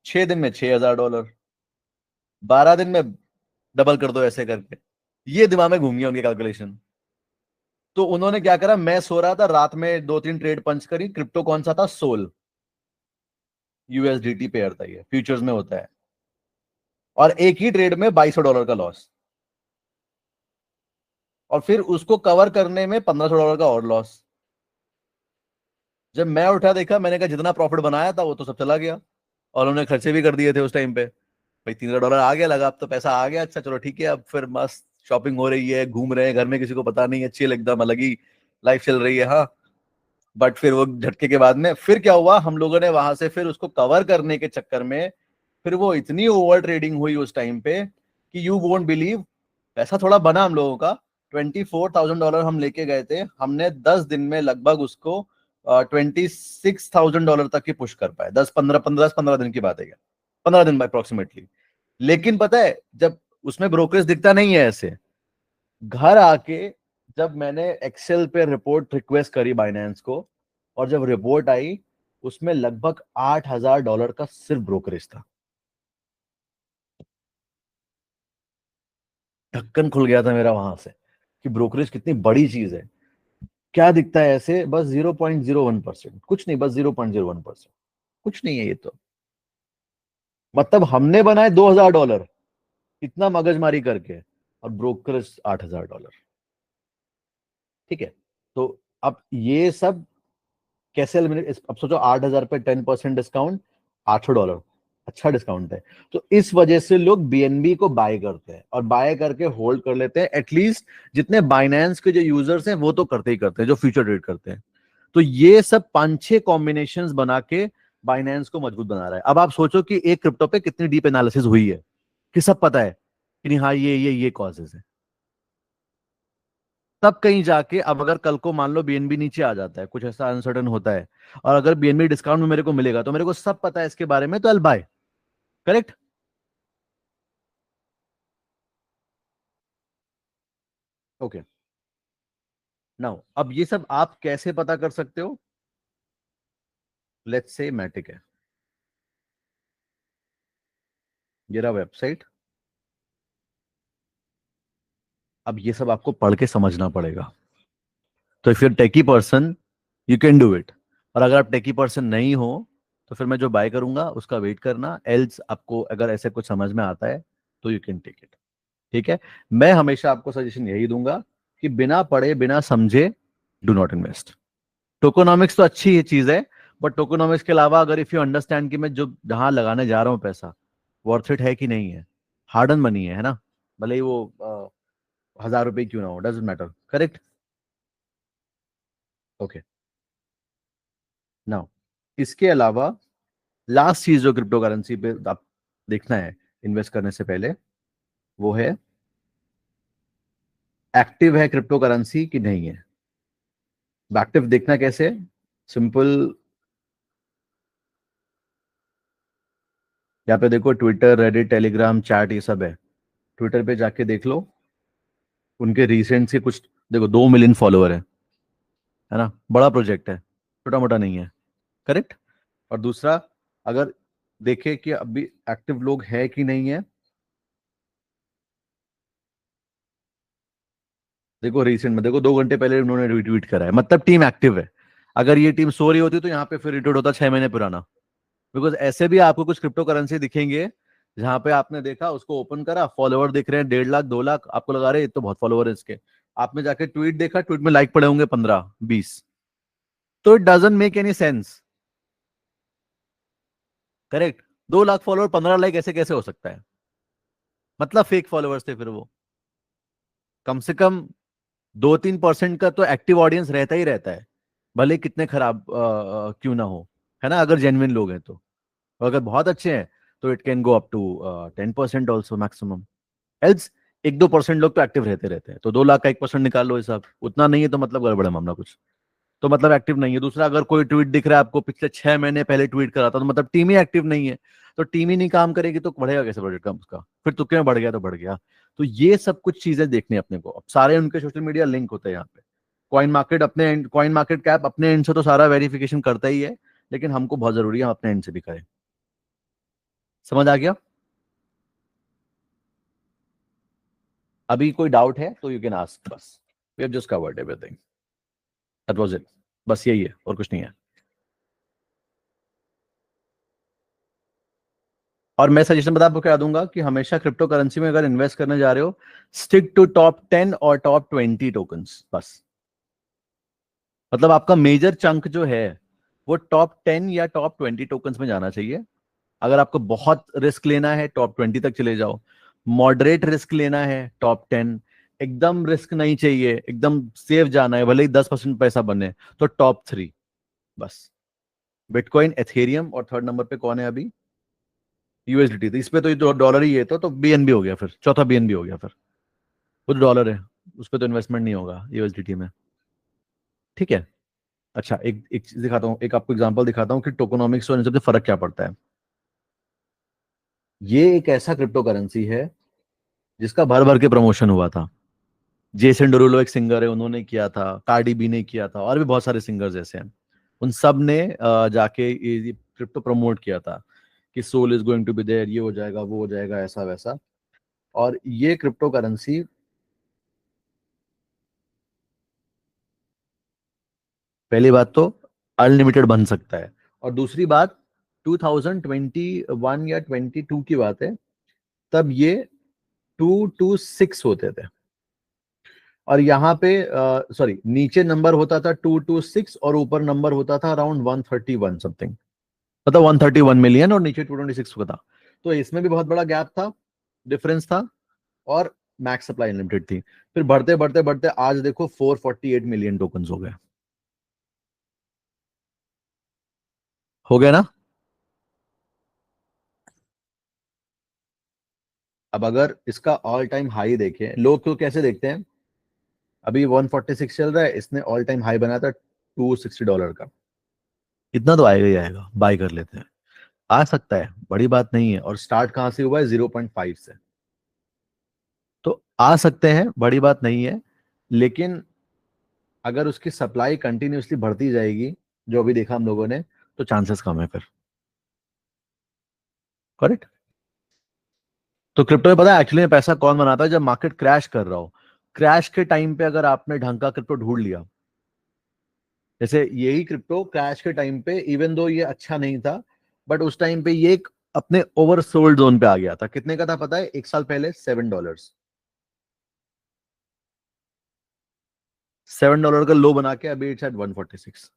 6 दिन में $6,000, 12 दिन में डबल कर दो ऐसे करके। ये दिमाग में घूम गया उनके कैलकुलेशन। तो उन्होंने क्या करा, मैं सो रहा था रात में, 2-3 ट्रेड पंच करी, क्रिप्टो कौन सा था, सोल, यूएसडीटी पेयर था, ये फ्यूचर्स में होता है, और एक ही ट्रेड में $2,200 का लॉस, और फिर उसको कवर करने में $1,500 का और लॉस। जब मैं उठा देखा, मैंने कहा जितना प्रॉफिट बनाया था वो तो सब चला गया, और उन्होंने खर्चे भी कर दिए थे उस टाइम पे। भाई $3,000 आ गया, लगा अब तो पैसा आ गया, अच्छा चलो ठीक है, अब फिर मस्त शॉपिंग हो रही है, घूम रहे हैं, घर में किसी को पता नहीं है, चिल एकदम अलग ही लाइफ चल रही है। हाँ, बट फिर वो झटके के बाद में फिर क्या हुआ, हम लोगों ने वहां से फिर उसको कवर करने के चक्कर में फिर वो इतनी ओवर ट्रेडिंग हुई उस टाइम पे कि यू वोंट बिलीव, पैसा थोड़ा बना हम लोगों का। $24,000 हम लेके गए थे, हमने 10 दिन में लगभग उसको $26,000 तक ही पुश कर पाए। 10-15 दिन की बात है क्या, 15 दिन अप्रोक्सीमेटली। लेकिन पता है, जब उसमें ब्रोकरेज दिखता नहीं है ऐसे, घर आके जब मैंने एक्सेल पे रिपोर्ट रिक्वेस्ट करी बाइनेंस को, और जब रिपोर्ट आई, उसमें लगभग $8,000 का सिर्फ ब्रोकरेज था। ढक्कन खुल गया था मेरा वहां से कि ब्रोकरेज कितनी बड़ी चीज है। क्या दिखता है ऐसे, बस 0.01%, कुछ नहीं, बस 0.01%, कुछ नहीं है ये तो। मतलब हमने बनाए $2,000 इतना मगजमारी करके, और ब्रोकरेज $8,000। ठीक है, तो अब ये सब कैसे एलिमिनेट, अब सोचो 8,000 पे 10% डिस्काउंट, $800, अच्छा डिस्काउंट है। तो इस वजह से लोग बीएनबी को बाय करते हैं, और बाय करके होल्ड कर लेते हैं। एटलीस्ट जितने बाइनेंस के जो यूजर्स हैं वो तो करते ही करते हैं, जो फ्यूचर ट्रेड करते हैं। तो ये सब 5-6 कॉम्बिनेशंस बना के बाइनेंस को मजबूत बना रहा है। अब आप सोचो कि एक क्रिप्टो पे कितनी डीप एनालिसिस हुई है, कि सब पता है कि नहीं, हाँ ये कॉजेज है। तब कहीं जाके, अब अगर कल को मान लो बीएनबी नीचे आ जाता है, कुछ ऐसा अनसर्टन होता है, और अगर बीएनबी डिस्काउंट में मेरे को मिलेगा, तो मेरे को सब पता है इसके बारे में, तो आई बाय। करेक्ट। ओके, नाउ अब ये सब आप कैसे पता कर सकते हो? लेट्स से मैटिक है, ये रहा वेबसाइट। अब ये सब आपको पढ़ के समझना पड़ेगा। तो if you're techie person, you can do it. और अगर आप टेकी पर्सन नहीं हो, तो फिर मैं जो बाय करूंगा उसका वेट करना, एल्स आपको अगर ऐसे कुछ समझ में आता है तो यू कैन टेक इट। ठीक है, मैं हमेशा आपको सजेशन यही दूंगा कि बिना पढ़े बिना समझे डू नॉट इन्वेस्ट। टोकोनॉमिक्स तो अच्छी ही चीज है, बट टोकोनॉमिक्स के अलावा अगर इफ यू अंडरस्टैंड कि मैं जो जहां लगाने जा रहा हूं पैसा, वर्थ इट है कि नहीं है, हार्ड अर्न मनी है ना, भले ही वो 1,000 रुपए क्यों ना हो, doesn't matter. Correct. Okay, now इसके अलावा लास्ट चीज जो क्रिप्टो करेंसी पे आप देखना है इन्वेस्ट करने से पहले, वो है एक्टिव है क्रिप्टो करेंसी कि नहीं है। एक्टिव देखना कैसे? सिंपल, यहाँ पे देखो, ट्विटर, रेडिट, टेलीग्राम, चैट, ये सब है। ट्विटर पे जाके देख लो, उनके रिसेंट से कुछ देखो, 2 मिलियन फॉलोअर है ना, बड़ा प्रोजेक्ट है, छोटा मोटा नहीं है। करेक्ट। और दूसरा, अगर देखे कि अभी एक्टिव लोग है कि नहीं है, देखो रिसेंट में, देखो 2 घंटे पहले उन्होंने रिट्वीट करा है, मतलब टीम एक्टिव है। अगर ये टीम सो रही होती तो यहाँ पे फिर रिट्वीट होता 6 महीने पुराना। बिकॉज ऐसे भी आपको कुछ क्रिप्टो करेंसी दिखेंगे जहां पे आपने देखा, उसको ओपन करा, फॉलोवर दिख रहे हैं 1.5 लाख 2 लाख, आपको लगा रहे ये तो बहुत फॉलोवर है इसके। आपने जाके ट्वीट देखा, ट्वीट में लाइक पड़े होंगे 15-20। तो it doesn't make any sense. Correct. 2 lakh follower, 15 like, ऐसे कैसे हो सकता है? मतलब फेक फॉलोअर्स थे फिर वो। कम से कम 2-3% का तो एक्टिव ऑडियंस रहता ही रहता है, भले कितने खराब क्यों ना हो, है ना, अगर जेन्युइन लोग हैं तो। और अगर बहुत अच्छे हैं तो it can go up to 10% also maximum. Else 1-2% लोग तो एक्टिव रहते रहते हैं, तो 2 लाख का 1% निकाल लो हिसाब, उतना नहीं है तो मतलब गड़बड़ है मामला कुछ। तो मतलब एक्टिव नहीं है। दूसरा, अगर कोई ट्वीट दिख रहा है आपको पिछले 6 महीने पहले ट्वीट करा था, तो मतलब टीम ही एक्टिव नहीं है। तो टीम ही नहीं काम करेगी तो बढ़ेगा कैसे प्रोजेक्ट का उसका? फिर तुक्के में बढ़ गया तो बढ़ गया। तो ये सब कुछ चीजें देखनी है अपने को। अब सारे उनके सोशल मीडिया लिंक होते हैं यहाँ पे। कॉइन मार्केट कैप अपने एंड से तो सारा वेरिफिकेशन करता ही है, लेकिन हमको बहुत जरूरी है हम अपने एंड से भी करें। समझ आ गया? अभी कोई डाउट है तो यू कैन आस्क, बस we have just covered everything, that was it. बस यही है और कुछ नहीं है। और मैं सजेशन बता आपको क्या दूंगा, कि हमेशा क्रिप्टो करेंसी में अगर इन्वेस्ट करने जा रहे हो, स्टिक टू टॉप 10 और टॉप 20 टोकन्स बस। मतलब आपका मेजर चंक जो है वो टॉप 10 या टॉप 20 टोकन्स में जाना चाहिए। अगर आपको बहुत रिस्क लेना है टॉप 20 तक चले जाओ, मॉडरेट रिस्क लेना है टॉप 10, एकदम रिस्क नहीं चाहिए, एकदम सेफ जाना है भले ही 10% पैसा बने, तो टॉप 3 बस। बिटकॉइन, एथेरियम, और थर्ड नंबर पे कौन है अभी? यूएसडीटी। तो इस पे तो ये डॉलर ही है, तो बीएनबी हो गया, फिर चौथा बीएनबी हो गया, फिर वो तो डॉलर है, उस पे तो इन्वेस्टमेंट नहीं होगा यूएसडीटी में। ठीक है। अच्छा, एक एक चीज दिखाता हूँ, एक आपको एग्जांपल दिखाता हूँ कि टोकोनॉमिक्स और इन सबसे फर्क क्या पड़ता है। ये एक ऐसा क्रिप्टो करेंसी है जिसका भर भर के प्रमोशन हुआ था। जेसन डोरुलो एक सिंगर है, उन्होंने किया था, कार्डी बी ने किया था, और भी बहुत सारे सिंगर्स ऐसे हैं। उन सब ने जाके ये क्रिप्टो प्रमोट किया था कि SOL is going to be there, ये हो जाएगा, वो हो जाएगा, ऐसा वैसा। और ये क्रिप्टो करेंसी, पहली बात तो अनलिमिटेड बन सकता है, और दूसरी बात 2021 या 22 की बात है, तब ये 226 होते थे। और यहाँ पे सॉरी, नीचे नंबर होता था 226 और ऊपर नंबर होता था अराउंड 131 समथिंग, मतलब 131 मिलियन, और नीचे 226 का था। तो इसमें भी बहुत बड़ा गैप था, डिफरेंस था। और मैक्स सप्लाई अनलिमिटेड थी। फिर बढ़ते बढ़ते बढ़ते आज देखो 448 मिलियन टोकन हो गए ना। अब अगर इसका ऑल टाइम हाई देखें, लोग तो कैसे देखते हैं, अभी 146 चल रहा है, इसने ऑल टाइम हाई बनाया था $260 का। इतना तो आएगा ही आएगा, बाय कर लेते हैं। आ सकता है, बड़ी बात नहीं है, और स्टार्ट कहां से हुआ है? 0.5 से। तो आ सकते हैं, बड़ी बात नहीं है। लेकिन अगर उसकी सप्लाई कंटिन्यूअसली बढ़ती जाएगी, जो अभी देखा हम लोगों ने, तो चांसेस कम है फिर। करेक्ट। तो क्रिप्टो में पता है एक्चुअली में पैसा कौन बनाता है? जब मार्केट क्रैश कर रहा हो, क्रैश के टाइम पे अगर आपने ढंग का क्रिप्टो ढूंढ लिया, जैसे यही क्रिप्टो क्रैश के टाइम पे, इवन दो ये अच्छा नहीं था, बट उस टाइम पे ये एक अपने ओवर सोल्ड जोन पे आ गया था। कितने का था पता है? एक साल पहले $7। $7 का लो बना के अभी इट्स एट 146।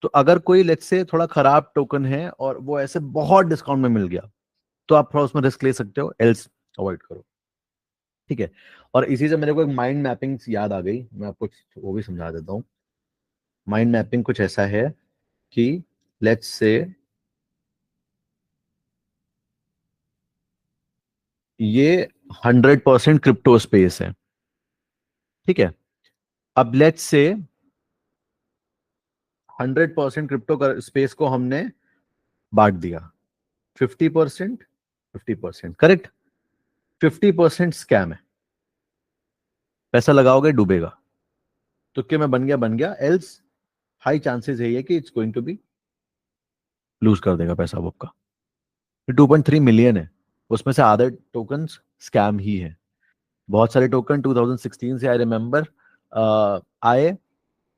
तो अगर कोई लेट्स से थोड़ा खराब टोकन है और वो ऐसे बहुत डिस्काउंट में मिल गया, तो आप थोड़ा उसमें रिस्क ले सकते हो, एल्स अवॉइड करो। ठीक है। और इसी से मेरे को एक माइंड मैपिंग याद आ गई, मैं आपको वो भी समझा देता हूँ। माइंड मैपिंग कुछ ऐसा है कि लेट्स से ये 100% क्रिप्टो स्पेस है। ठीक है। अब लेट्स से 100% क्रिप्टो स्पेस को हमने बांट दिया, 50%, 50%, करेक्ट। 50% स्कैम है, पैसा लगाओगे डूबेगा। तुक्के में बन गया बन गया, एल्स हाई चांसेस है ये कि it's going to be lose कर देगा पैसा वो आपका। 2.3 मिलियन है, उसमें से आधे टोकन स्कैम ही है। बहुत सारे टोकन 2016 से आई रिमेम्बर आए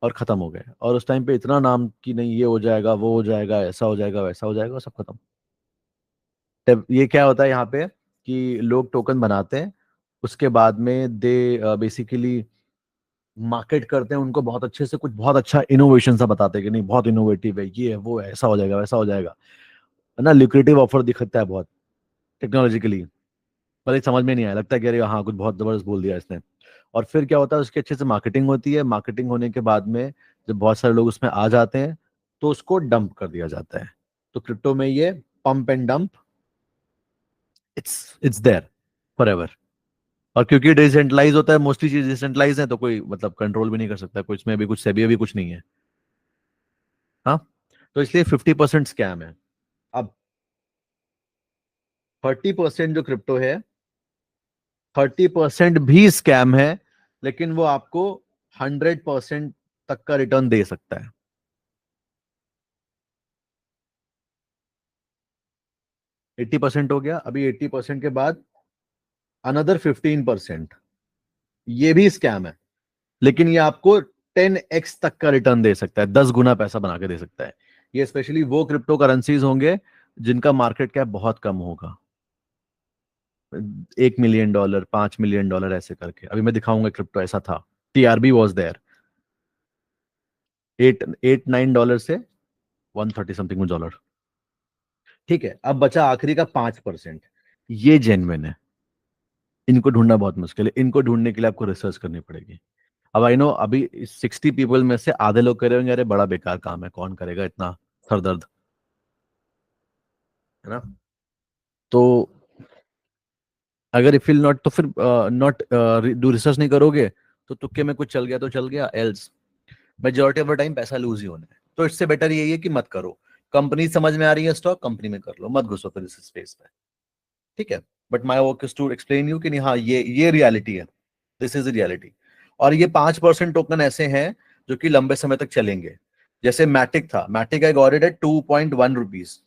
और खत्म हो गए, और उस टाइम पे इतना नाम कि नहीं ये हो जाएगा, वो हो जाएगा, ऐसा हो जाएगा, वैसा हो जाएगा, सब खत्म। तब ये क्या होता है यहाँ पे कि लोग टोकन बनाते हैं, उसके बाद में दे बेसिकली मार्केट करते हैं उनको बहुत अच्छे से, कुछ बहुत अच्छा इनोवेशन सा बताते हैं कि नहीं बहुत इनोवेटिव है, ये है, वो है, ऐसा हो जाएगा, वैसा हो जाएगा, है ना। लिक्रेटिव ऑफर दिखता है बहुत टेक्नोलॉजिकली, पर ये समझ में नहीं आया, लगता है कि अरे हाँ कुछ बहुत जबरदस्त बोल दिया इसने। और फिर क्या होता है, उसकी अच्छे से मार्केटिंग होती है, मार्केटिंग होने के बाद में जब बहुत सारे लोग उसमें आ जाते हैं, तो उसको डंप कर दिया जाता है। तो क्रिप्टो में ये pump and dump, it's there forever. और क्योंकि डिसेंट्रलाइज होता है, मोस्टली चीज डिसेंट्रलाइज है, तो कोई मतलब कंट्रोल भी नहीं कर सकता, कुछ में भी कुछ सेबी भी कुछ नहीं है। हाँ। तो इसलिए 50% स्कैम है। अब 30% जो क्रिप्टो है, 30% भी स्कैम है, लेकिन वो आपको 100% तक का रिटर्न दे सकता है। 80% हो गया, अभी 80% के बाद अनदर 15% ये भी स्कैम है, लेकिन ये आपको 10x तक का रिटर्न दे सकता है, 10 गुना पैसा बना के दे सकता है। ये स्पेशली वो क्रिप्टो करेंसीज होंगे जिनका मार्केट कैप बहुत कम होगा, $1 मिलियन, $5 मिलियन ऐसे करके। अभी मैं दिखाऊंगा क्रिप्टो ऐसा था, टीआरबी वॉज देयर, 8 8 9 डॉलर से 130 समथिंग डॉलर। ठीक है, अब बचा आखिरी का 5%। ये जेन्युइन है, इनको ढूंढना बहुत मुश्किल है, इनको ढूंढने के लिए आपको रिसर्च करनी पड़ेगी। अब आई नो अभी 60 पीपल में से आधे लोग कह रहे होंगे अरे बड़ा बेकार काम है, कौन करेगा इतना सरदर्द, है ना। तो अगर इफ विल नॉट, तो फिर नॉट डू रिसर्च नहीं करोगे, तो तुक्के में कुछ चल गया तो चल गया, else majority of the time पैसा लूज ही होना है। तो इससे बेटर यही है कि मत करो। कंपनी समझ में आ रही है स्टॉक, कंपनी में कर लो, मत घुसो फिर इस स्पेस में। ठीक है, but my work is to explain you कि नहीं, हाँ ये रियलिटी है, दिस इज रियलिटी। और ये 5% टोकन ऐसे हैं जो कि लंबे समय तक चलेंगे। जैसे मैटिक था, Matic I got it at 2.1 rupees,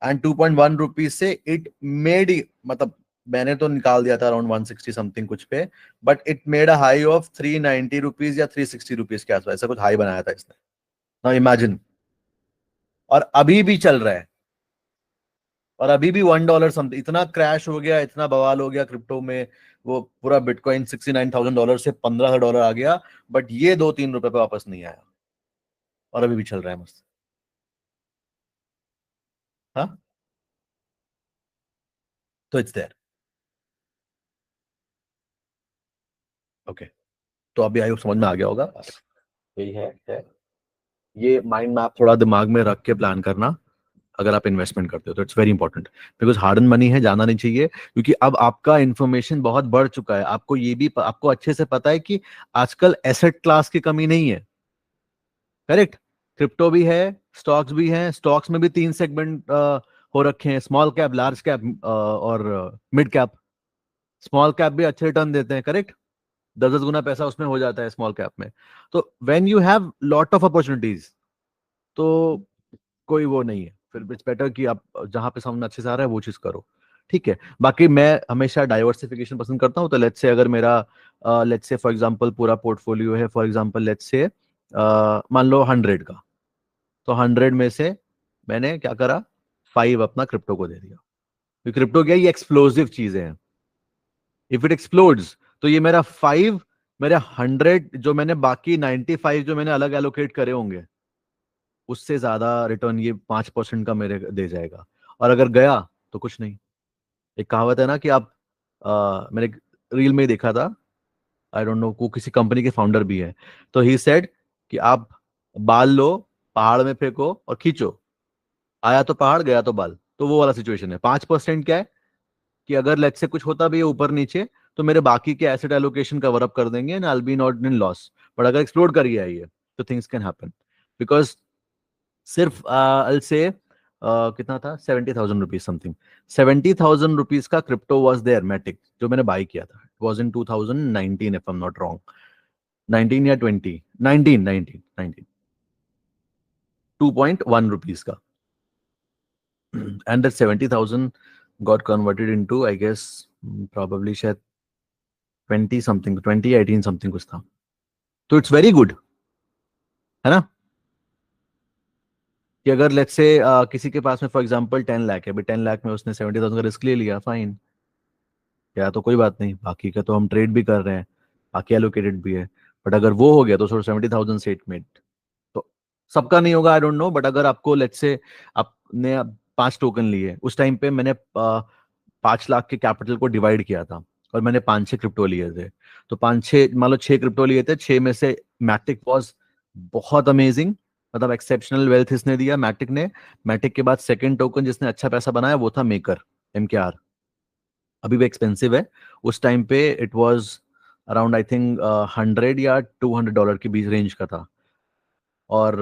and 2.1 rupees से इट मेड, मतलब मैंने तो निकाल दिया था अराउंड 160 समथिंग कुछ पे, but it made a high of 390 rupees या 360 रुपीज के आसपास, ऐसा कुछ हाई बनाया था इसने। नाउ इमेजिन, और अभी भी चल रहा है, और अभी भी $1 समथिंग, इतना क्रैश हो गया, इतना बवाल हो गया क्रिप्टो में, वो पूरा बिटकॉइन $69,000 से $15,000 आ गया, बट ये 2-3 रुपए पे वापस नहीं आया, और अभी भी चल रहा है मस्त। हाँ, तो इट्स देयर। ओके, तो अभी आई समझ में आ गया होगा, यही है। ये माइंड मैप थोड़ा दिमाग में रख के प्लान करना, अगर आप इन्वेस्टमेंट करते हो तो it's very important, because hard and money है, जाना नहीं चाहिए, क्योंकि अब आपका इंफॉर्मेशन बहुत बढ़ चुका है, आपको ये भी आपको अच्छे से पता है कि आजकल एसेट क्लास की कमी नहीं है। करेक्ट, क्रिप्टो भी है, स्टॉक्स भी हैं, स्टॉक्स में भी 3 सेगमेंट हो रखे हैं, स्मॉल कैप, लार्ज कैप और मिड कैप। स्मॉल कैप भी अच्छे रिटर्न देते हैं, करेक्ट, 10-10 गुना पैसा उसमें हो जाता है स्मॉल कैप में। तो when you have lot of opportunities, तो कोई वो नहीं है, फिर इट्स बेटर कि आप जहां पे सामने अच्छे से आ रहा है वो चीज करो। ठीक है, बाकी मैं हमेशा डाइवर्सिफिकेशन पसंद करता हूँ। तो लेट्स से अगर मेरा लेट्स से फॉर एग्जांपल पूरा पोर्टफोलियो है, फॉर एग्जांपल लेट्स से मान लो 100 का, तो 100 में से मैंने क्या करा, 5 अपना क्रिप्टो को दे दिया। क्रिप्टो क्या है, ये एक्सप्लोसिव चीजें हैं, इफ इट एक्सप्लोड्स तो ये मेरा 5, मेरे 100 जो मैंने बाकी 95 जो मैंने अलग एलोकेट करे होंगे, उससे ज्यादा रिटर्न ये 5% का मेरे दे जाएगा। और अगर गया तो कुछ नहीं। एक कहावत है ना कि आप मैंने एक रील में ही देखा था, आई डोंट नो, वो किसी कंपनी के फाउंडर भी है, तो ही सेड कि आप बाल लो, पहाड़ में फेंको और खींचो, आया तो पहाड़, गया तो बाल। तो वो वाला सिचुएशन है। 5% क्या है कि अगर लेट से कुछ होता भी है ऊपर नीचे, तो मेरे बाकी के एसेट एलोकेशन कवर अप कर देंगे and I will be not in loss. But अगर एक्सप्लोर कर गया है ये, तो थिंग्स कैन हैपन, बिकॉज सिर्फ अल से कितना था, 70,000 रुपीज समथिंग, 70,000 रुपीज का क्रिप्टो वॉज देयर मैटिक, जो मैंने बाई किया था, was in 2019 if I am not wrong, 19 या 20, 19, 19, 19, 2.1 रुपीज का। And that 70,000 got converted into I guess probably शायद 20 समथिंग, 2018 समथिंग कुछ था। तो इट्स वेरी गुड, है ना। कि अगर लेट्स से किसी के पास में फॉर एग्जांपल 10 लाख है, अभी 10 लाख में उसने 70,000 का रिस्क ले लिया, फाइन, या तो कोई बात नहीं, बाकी का तो हम ट्रेड भी कर रहे हैं, बाकी एलोकेटेड भी है। बट अगर वो हो गया तो 70,000 से इट मेड, तो सबका नहीं होगा, आई डोंट नो, बट अगर आपको लेट्स से आपने 5 टोकन लिए, उस टाइम पे मैंने 5 लाख के कैपिटल को डिवाइड किया था, और मैंने 5-6 क्रिप्टो लिए थे। तो 5-6 मान लो 6 क्रिप्टो लिए थे, 6 में से मैटिक वॉज बहुत अमेजिंग, मतलब एक्सेप्शनल वेल्थ इसने दिया मैटिक ने। मैटिक के बाद सेकंड टोकन जिसने अच्छा पैसा बनाया वो था मेकर, MKR। अभी भी एक्सपेंसिव है, उस टाइम पे it was around I think 100 या $200 के बीच रेंज का था। और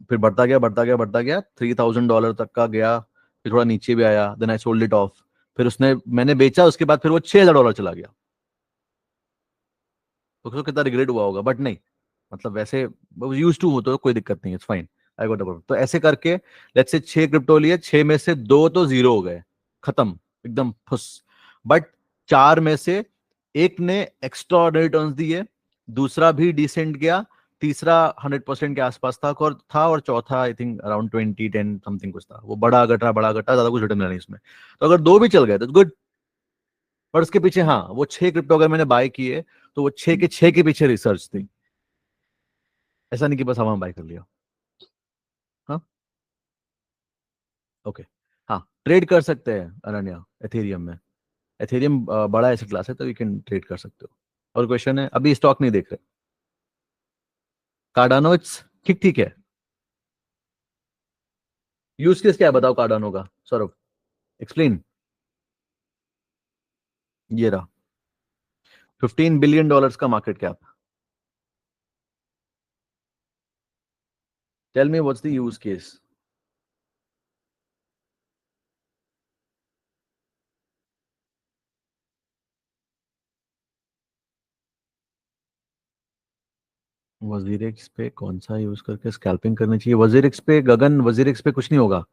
फिर बढ़ता गया, बढ़ता गया, बढ़ता गया, $3,000 तक का गया, फिर थोड़ा नीचे भी आया, then I sold it off. फिर उसने, मैंने बेचा, उसके बाद फिर वो $6,000 चला गया। तो उसको कितना रिग्रेट हुआ होगा, बट नहीं, मतलब वैसे यूज टू हो तो कोई दिक्कत नहीं, it's fine, I got a. तो ऐसे करके लेट्स से 6 क्रिप्टो लिए, 6 में से 2 तो जीरो हो गए, खत्म, एकदम फुस। बट 4 में से एक ने एक्स्ट्रा रिटर्न्स दिए, दूसरा भी डिसेंट गया, तीसरा 100% के आसपास था, और चौथा आई थिंक अराउंड 20-10 समथिंग कुछ था। वो बड़ा घटा, ज्यादा कुछ रिटर्न नहीं इसमें। तो अगर 2 भी चल गए तो गुड। पर उसके पीछे, हाँ, वो 6 क्रिप्टो अगर मैंने बाय किए, तो वो 6 के 6 के पीछे रिसर्च थी, ऐसा नहीं कि बस हवा में बाय कर लिया। हाँ, ओके, हाँ ट्रेड कर सकते हैं अनन्या एथेरियम में। एथेरियम बड़ा एसेट क्लास है, तो यू कैन ट्रेड कर सकते हो। और क्वेश्चन है, अभी स्टॉक नहीं देख रहे। कार्डानो ठीक ठीक है। यूज केस क्या है बताओ कार्डानो का, सौरभ, एक्सप्लेन। ये रहा, $15 बिलियन का market cap. Tell me what's the use case. WazirX पे कौन सा यूज करके स्कैल्पिंग करनी चाहिए? वजीरेक्स पे गगन, वजीरेक्स पे कुछ नहीं होगा।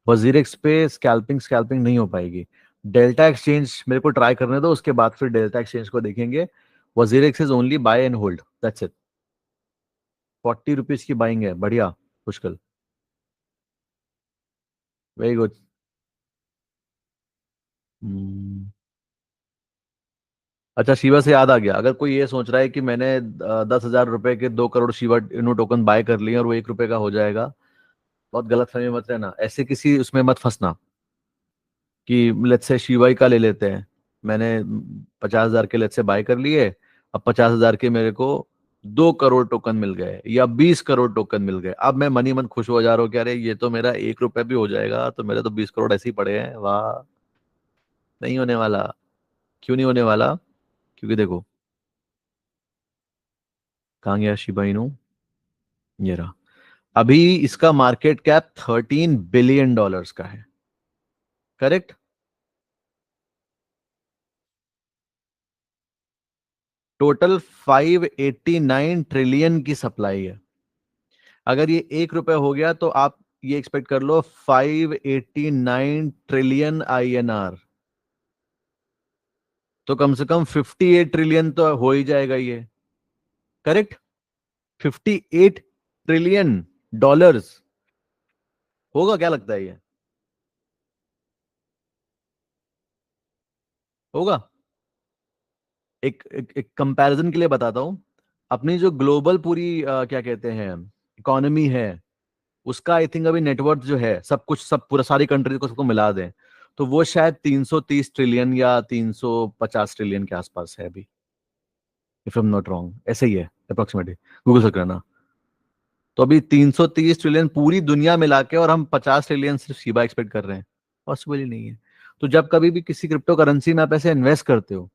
वजीरेक्स पे स्कैल्पिंग स्कैल्पिंग नहीं हो पाएगी। डेल्टा एक्सचेंज मेरे को ट्राई करने दो, उसके बाद फिर डेल्टा एक्सचेंज को देखेंगे। WazirX is only buy and hold, that's it. ₹40 की बाइंग है, बढ़िया, पुष्कल, वेरी गुड। अच्छा, शिवा से याद आ गया, अगर कोई ये सोच रहा है कि मैंने 10,000 रुपए के 2 करोड़ शिवा इनू टोकन बाय कर लिए और वो 1 रुपए का हो जाएगा, बहुत गलत फहमी मत रहना, ऐसे किसी उसमें मत फंसना कि लेट्स से शिवाई का ले लेते हैं। मैंने 50,000 के लेट्स से बाय कर लिए, अब 50,000 के मेरे को 2 करोड़ टोकन मिल गए या 20 करोड़ टोकन मिल गए, अब मैं मनी मन खुश हो जा रहा हूँ कि अरे ये तो मेरा 1 रुपए भी हो जाएगा, तो मेरे तो 20 करोड़ ऐसे ही पड़े हैं, वाह। नहीं होने वाला। क्यों नहीं होने वाला? क्योंकि देखो, कहाँ गया शिबा इनू, ये रहा। अभी इसका मार्केट कैप $13 बिलियन का है, करेक्ट। टोटल 589 ट्रिलियन की सप्लाई है। अगर ये 1 रुपए हो गया तो आप ये एक्सपेक्ट कर लो 589 ट्रिलियन INR। तो कम से कम 58 ट्रिलियन तो हो ही जाएगा ये, करेक्ट। $58 ट्रिलियन होगा, क्या लगता है ये होगा? एक कंपैरिजन के लिए बताता हूं। अपनी जो ग्लोबल पूरी क्या कहते हैं इकोनॉमी है, उसका आई थिंक अभी नेटवर्थ जो है, सब कुछ, सब पूरा सारी कंट्रीज को सबको मिला दें, तो वो शायद 330 ट्रिलियन या 350 ट्रिलियन के आसपास है अभी, if I am not wrong, ऐसे ही है अप्रोक्सीमेटली। गूगल से करना। तो अभी 330 ट्रिलियन पूरी दुनिया मिला के, और हम 50 ट्रिलियन सिर्फ शिबा एक्सपेक्ट कर रहे हैं, पॉसिबल ही नहीं है। तो जब कभी भी किसी क्रिप्टो करेंसी में आप ऐसे इन्वेस्ट करते हो,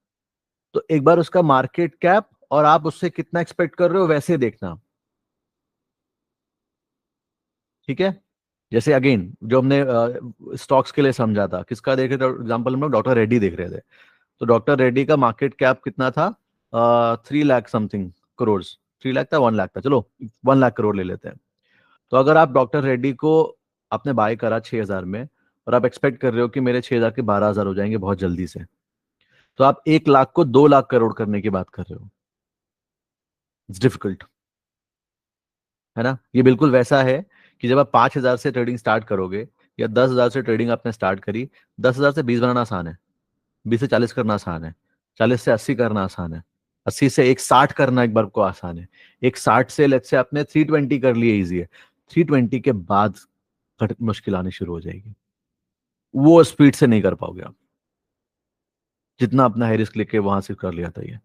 तो एक बार उसका मार्केट कैप और आप उससे कितना एक्सपेक्ट कर रहे हो वैसे देखना, ठीक है। जैसे अगेन जो हमने स्टॉक्स के लिए समझा था, किसका देख रहे थे एग्जाम्पल, हम लोग डॉक्टर रेड्डी देख रहे थे। तो डॉक्टर रेड्डी का मार्केट कैप कितना था? 3 लाख समथिंग करोड़। 3 लाख था, 1 लाख था, चलो 1 लाख करोड़ ले लेते हैं। तो अगर आप डॉक्टर रेड्डी को आपने बाय करा 6,000 में, और आप एक्सपेक्ट कर रहे हो कि मेरे 6,000 के 12,000 हो जाएंगे बहुत जल्दी से, तो आप 1 लाख को 2 लाख करोड़ करने की बात कर रहे हो। इट्स डिफिकल्ट, है ना। ये बिल्कुल वैसा है कि जब आप 5,000 से ट्रेडिंग स्टार्ट करोगे, या 10,000 से ट्रेडिंग आपने स्टार्ट करी, 10,000 से 20 बनाना आसान है, 20 से 40 करना आसान है, 40 से 80 करना आसान है, 80 से 160 करना एक बार को आसान है, 160 से लेट्स से आपने 320 कर लिए, इजी है। 320 के बाद मुश्किल आनी शुरू हो जाएगी, वो स्पीड से नहीं कर पाओगे आप, जितना अपना हाई रिस्क लेके वहां से कर लिया था ये।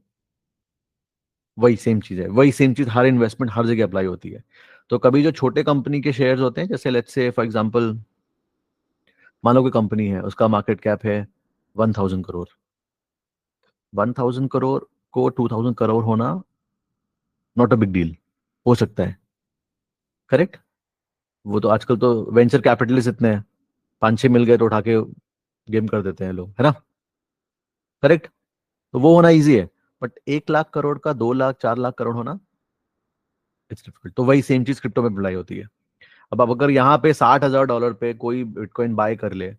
वही सेम चीज है, वही सेम चीज हर इन्वेस्टमेंट हर जगह अप्लाई होती है। तो कभी जो छोटे कंपनी के शेयर्स होते हैं, जैसे लेट्स से फॉर एग्जांपल, मान लो कोई कंपनी है, उसका मार्केट कैप है 1,000 करोड़। 1,000 करोड़ को 2,000 करोड़ होना नॉट अ बिग डील, हो सकता है, करेक्ट। वो तो आजकल तो वेंचर कैपिटलिस्ट इतने हैं, 5-6 मिल गए तो उठा के गेम कर देते हैं लोग, है ना, करेक्ट। तो वो होना इजी है, बट 1 लाख करोड़ का 2 लाख 4 लाख करोड़ होना इट्स डिफिकल्ट। तो वही सेम चीज क्रिप्टो में अप्लाई होती है। अब अगर यहाँ पे $60,000 पे कोई बिटकॉइन बाय कर ले,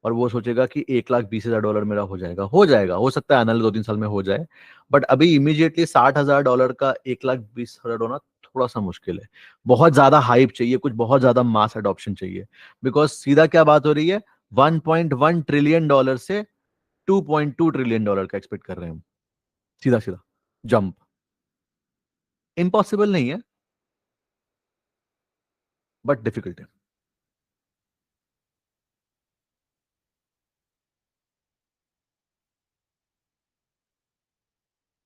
और वो सोचेगा कि 1,20,000 डॉलर मेरा हो जाएगा, हो जाएगा, हो सकता है आने वाले 2-3 साल में हो जाए, बट अभी इमीडिएटली $60,000 का 1,20,000 होना थोड़ा सा मुश्किल है। बहुत ज्यादा हाइप चाहिए, कुछ बहुत ज्यादा मास अडॉप्शन चाहिए। बिकॉज सीधा क्या बात हो रही है, $1.1 ट्रिलियन से $2.2 ट्रिलियन का एक्सपेक्ट कर रहे हैं हम, सीधा सीधा जंप। इम्पॉसिबल नहीं है, बट डिफिकल्ट है।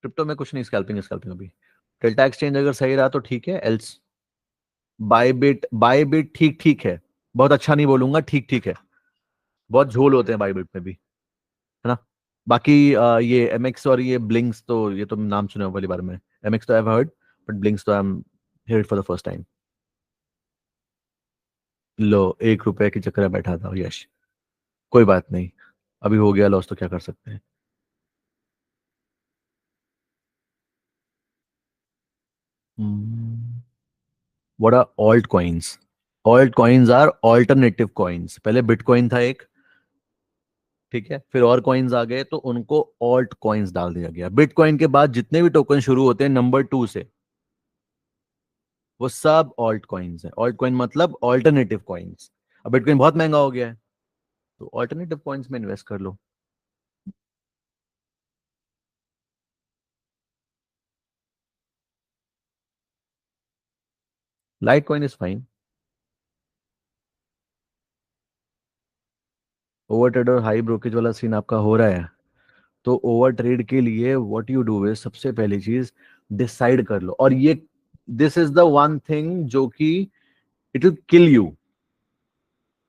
क्रिप्टो में कुछ नहीं, स्कैल्पिंग स्कैल्पिंग अभी। डेल्टा एक्सचेंज अगर सही रहा तो ठीक है, एल्स बाय बिट ठीक ठीक है, बहुत अच्छा नहीं बोलूंगा, ठीक ठीक है। बहुत झोल होते हैं बाय बिट में भी, है ना। बाकी ये एमएक्स और ये ब्लिंक्स, तो ये तो नाम सुने हो पहली बार में। एमएक्स तो I have heard, but blinks तो I am here for the first time. लो, 1 रुपए के चक्कर में बैठा था, यश। कोई बात नहीं, अभी हो गया लॉस तो क्या कर सकते हैं। What are alt coins? Alt coins are alternative coins. पहले बिटकॉइन था एक, ठीक है, फिर और कॉइन्स आ गए तो उनको ऑल्ट कॉइन्स डाल दिया गया। बिटकॉइन के बाद जितने भी टोकन शुरू होते हैं नंबर 2 से, वो सब ऑल्ट कॉइन्स है। ऑल्ट कॉइन मतलब ऑल्टरनेटिव कॉइन्स। अब बिटकॉइन बहुत महंगा हो गया है, तो ऑल्टरनेटिव कॉइन्स में इन्वेस्ट कर लो। Litecoin is fine. Over trade और हाई ब्रोकेज वाला सीन आपका हो रहा है, तो ओवर ट्रेड के लिए व्हाट यू डू इज, सबसे पहली चीज डिसाइड कर लो। और ये, this is the one thing जो कि इट विल किल यू।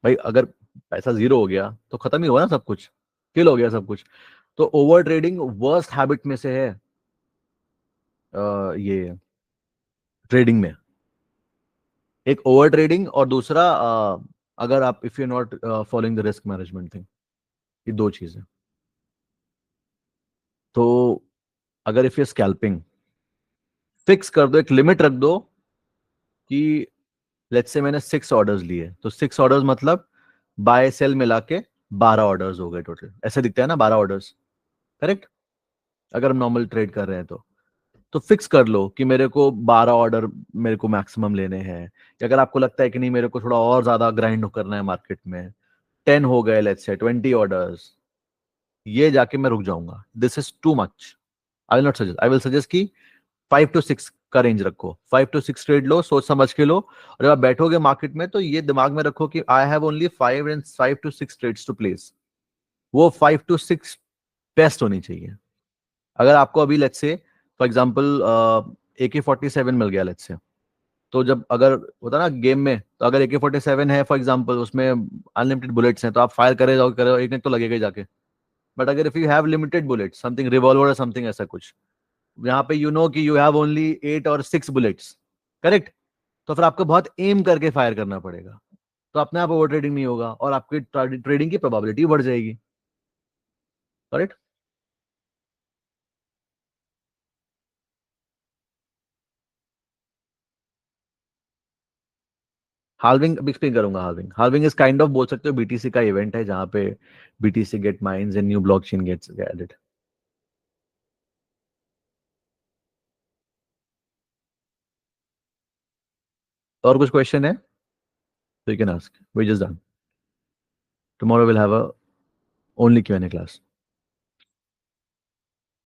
भाई अगर पैसा जीरो हो गया तो खत्म ही हुआ ना सब कुछ, किल हो गया सब कुछ। तो ओवर ट्रेडिंग वर्स्ट हैबिट में से है, ये ट्रेडिंग में। एक ओवर ट्रेडिंग, और दूसरा अगर आप, if you not following the risk management thing, ये दो चीजें। तो अगर इफ यू स्कैल्पिंग, फिक्स कर दो, एक लिमिट रख दो कि लेट्स से मैंने 6 ऑर्डर्स लिए, तो 6 ऑर्डर्स मतलब बाय सेल मिला के 12 ऑर्डर्स हो गए टोटल, ऐसे दिखता है ना, 12 ऑर्डर्स, करेक्ट। अगर हम नॉर्मल ट्रेड कर रहे हैं तो फिक्स कर लो कि मेरे को 12 ऑर्डर मेरे को मैक्सिमम लेने हैं। या अगर आपको लगता है कि नहीं, मेरे को थोड़ा और ज्यादा ग्राइंड करना है मार्केट में, 10 हो गए, लेट्स से 20 ऑर्डर्स, ये जाके मैं रुक जाऊंगा, this is too much. I will not suggest, I will suggest कि 5 to 6 का रेंज रखो, 5 to 6 ट्रेड लो, सोच समझ के लो। और जब आप बैठोगे मार्केट में तो ये दिमाग में रखो कि I have only 5 to 6 trades to place. वो 5 to 6 बेस्ट होनी चाहिए। अगर आपको अभी let's say for example AK-47 मिल गया लेट्स से, तो जब अगर होता ना गेम में, तो अगर AK-47 है फॉर एग्जांपल, उसमें अनलिमिटेड बुलेट्स हैं, तो आप फायर करे जाओ एक एक तो लगेगा ही जाके। बट अगर if you have limited bullets, something revolver और समथिंग ऐसा कुछ, यहाँ पे यू नो कि यू हैव ओनली 8 और 6 बुलेट्स, करेक्ट, तो फिर आपको बहुत एम करके फायर करना पड़ेगा। तो अपने आप ओवर ट्रेडिंग नहीं होगा और आपकी ट्रेडिंग की प्रोबेबिलिटी बढ़ जाएगी, करेक्ट। हाल्विंग अभी एक्सप्लेन करूंगा। Halving halving is kind of, बोल सकते हो, बीटीसी का इवेंट है जहाँ पे BTC get mines and new blockchain gets added. और कुछ क्वेश्चन है तो you can ask, we just done. Tomorrow will have a only Q&A class.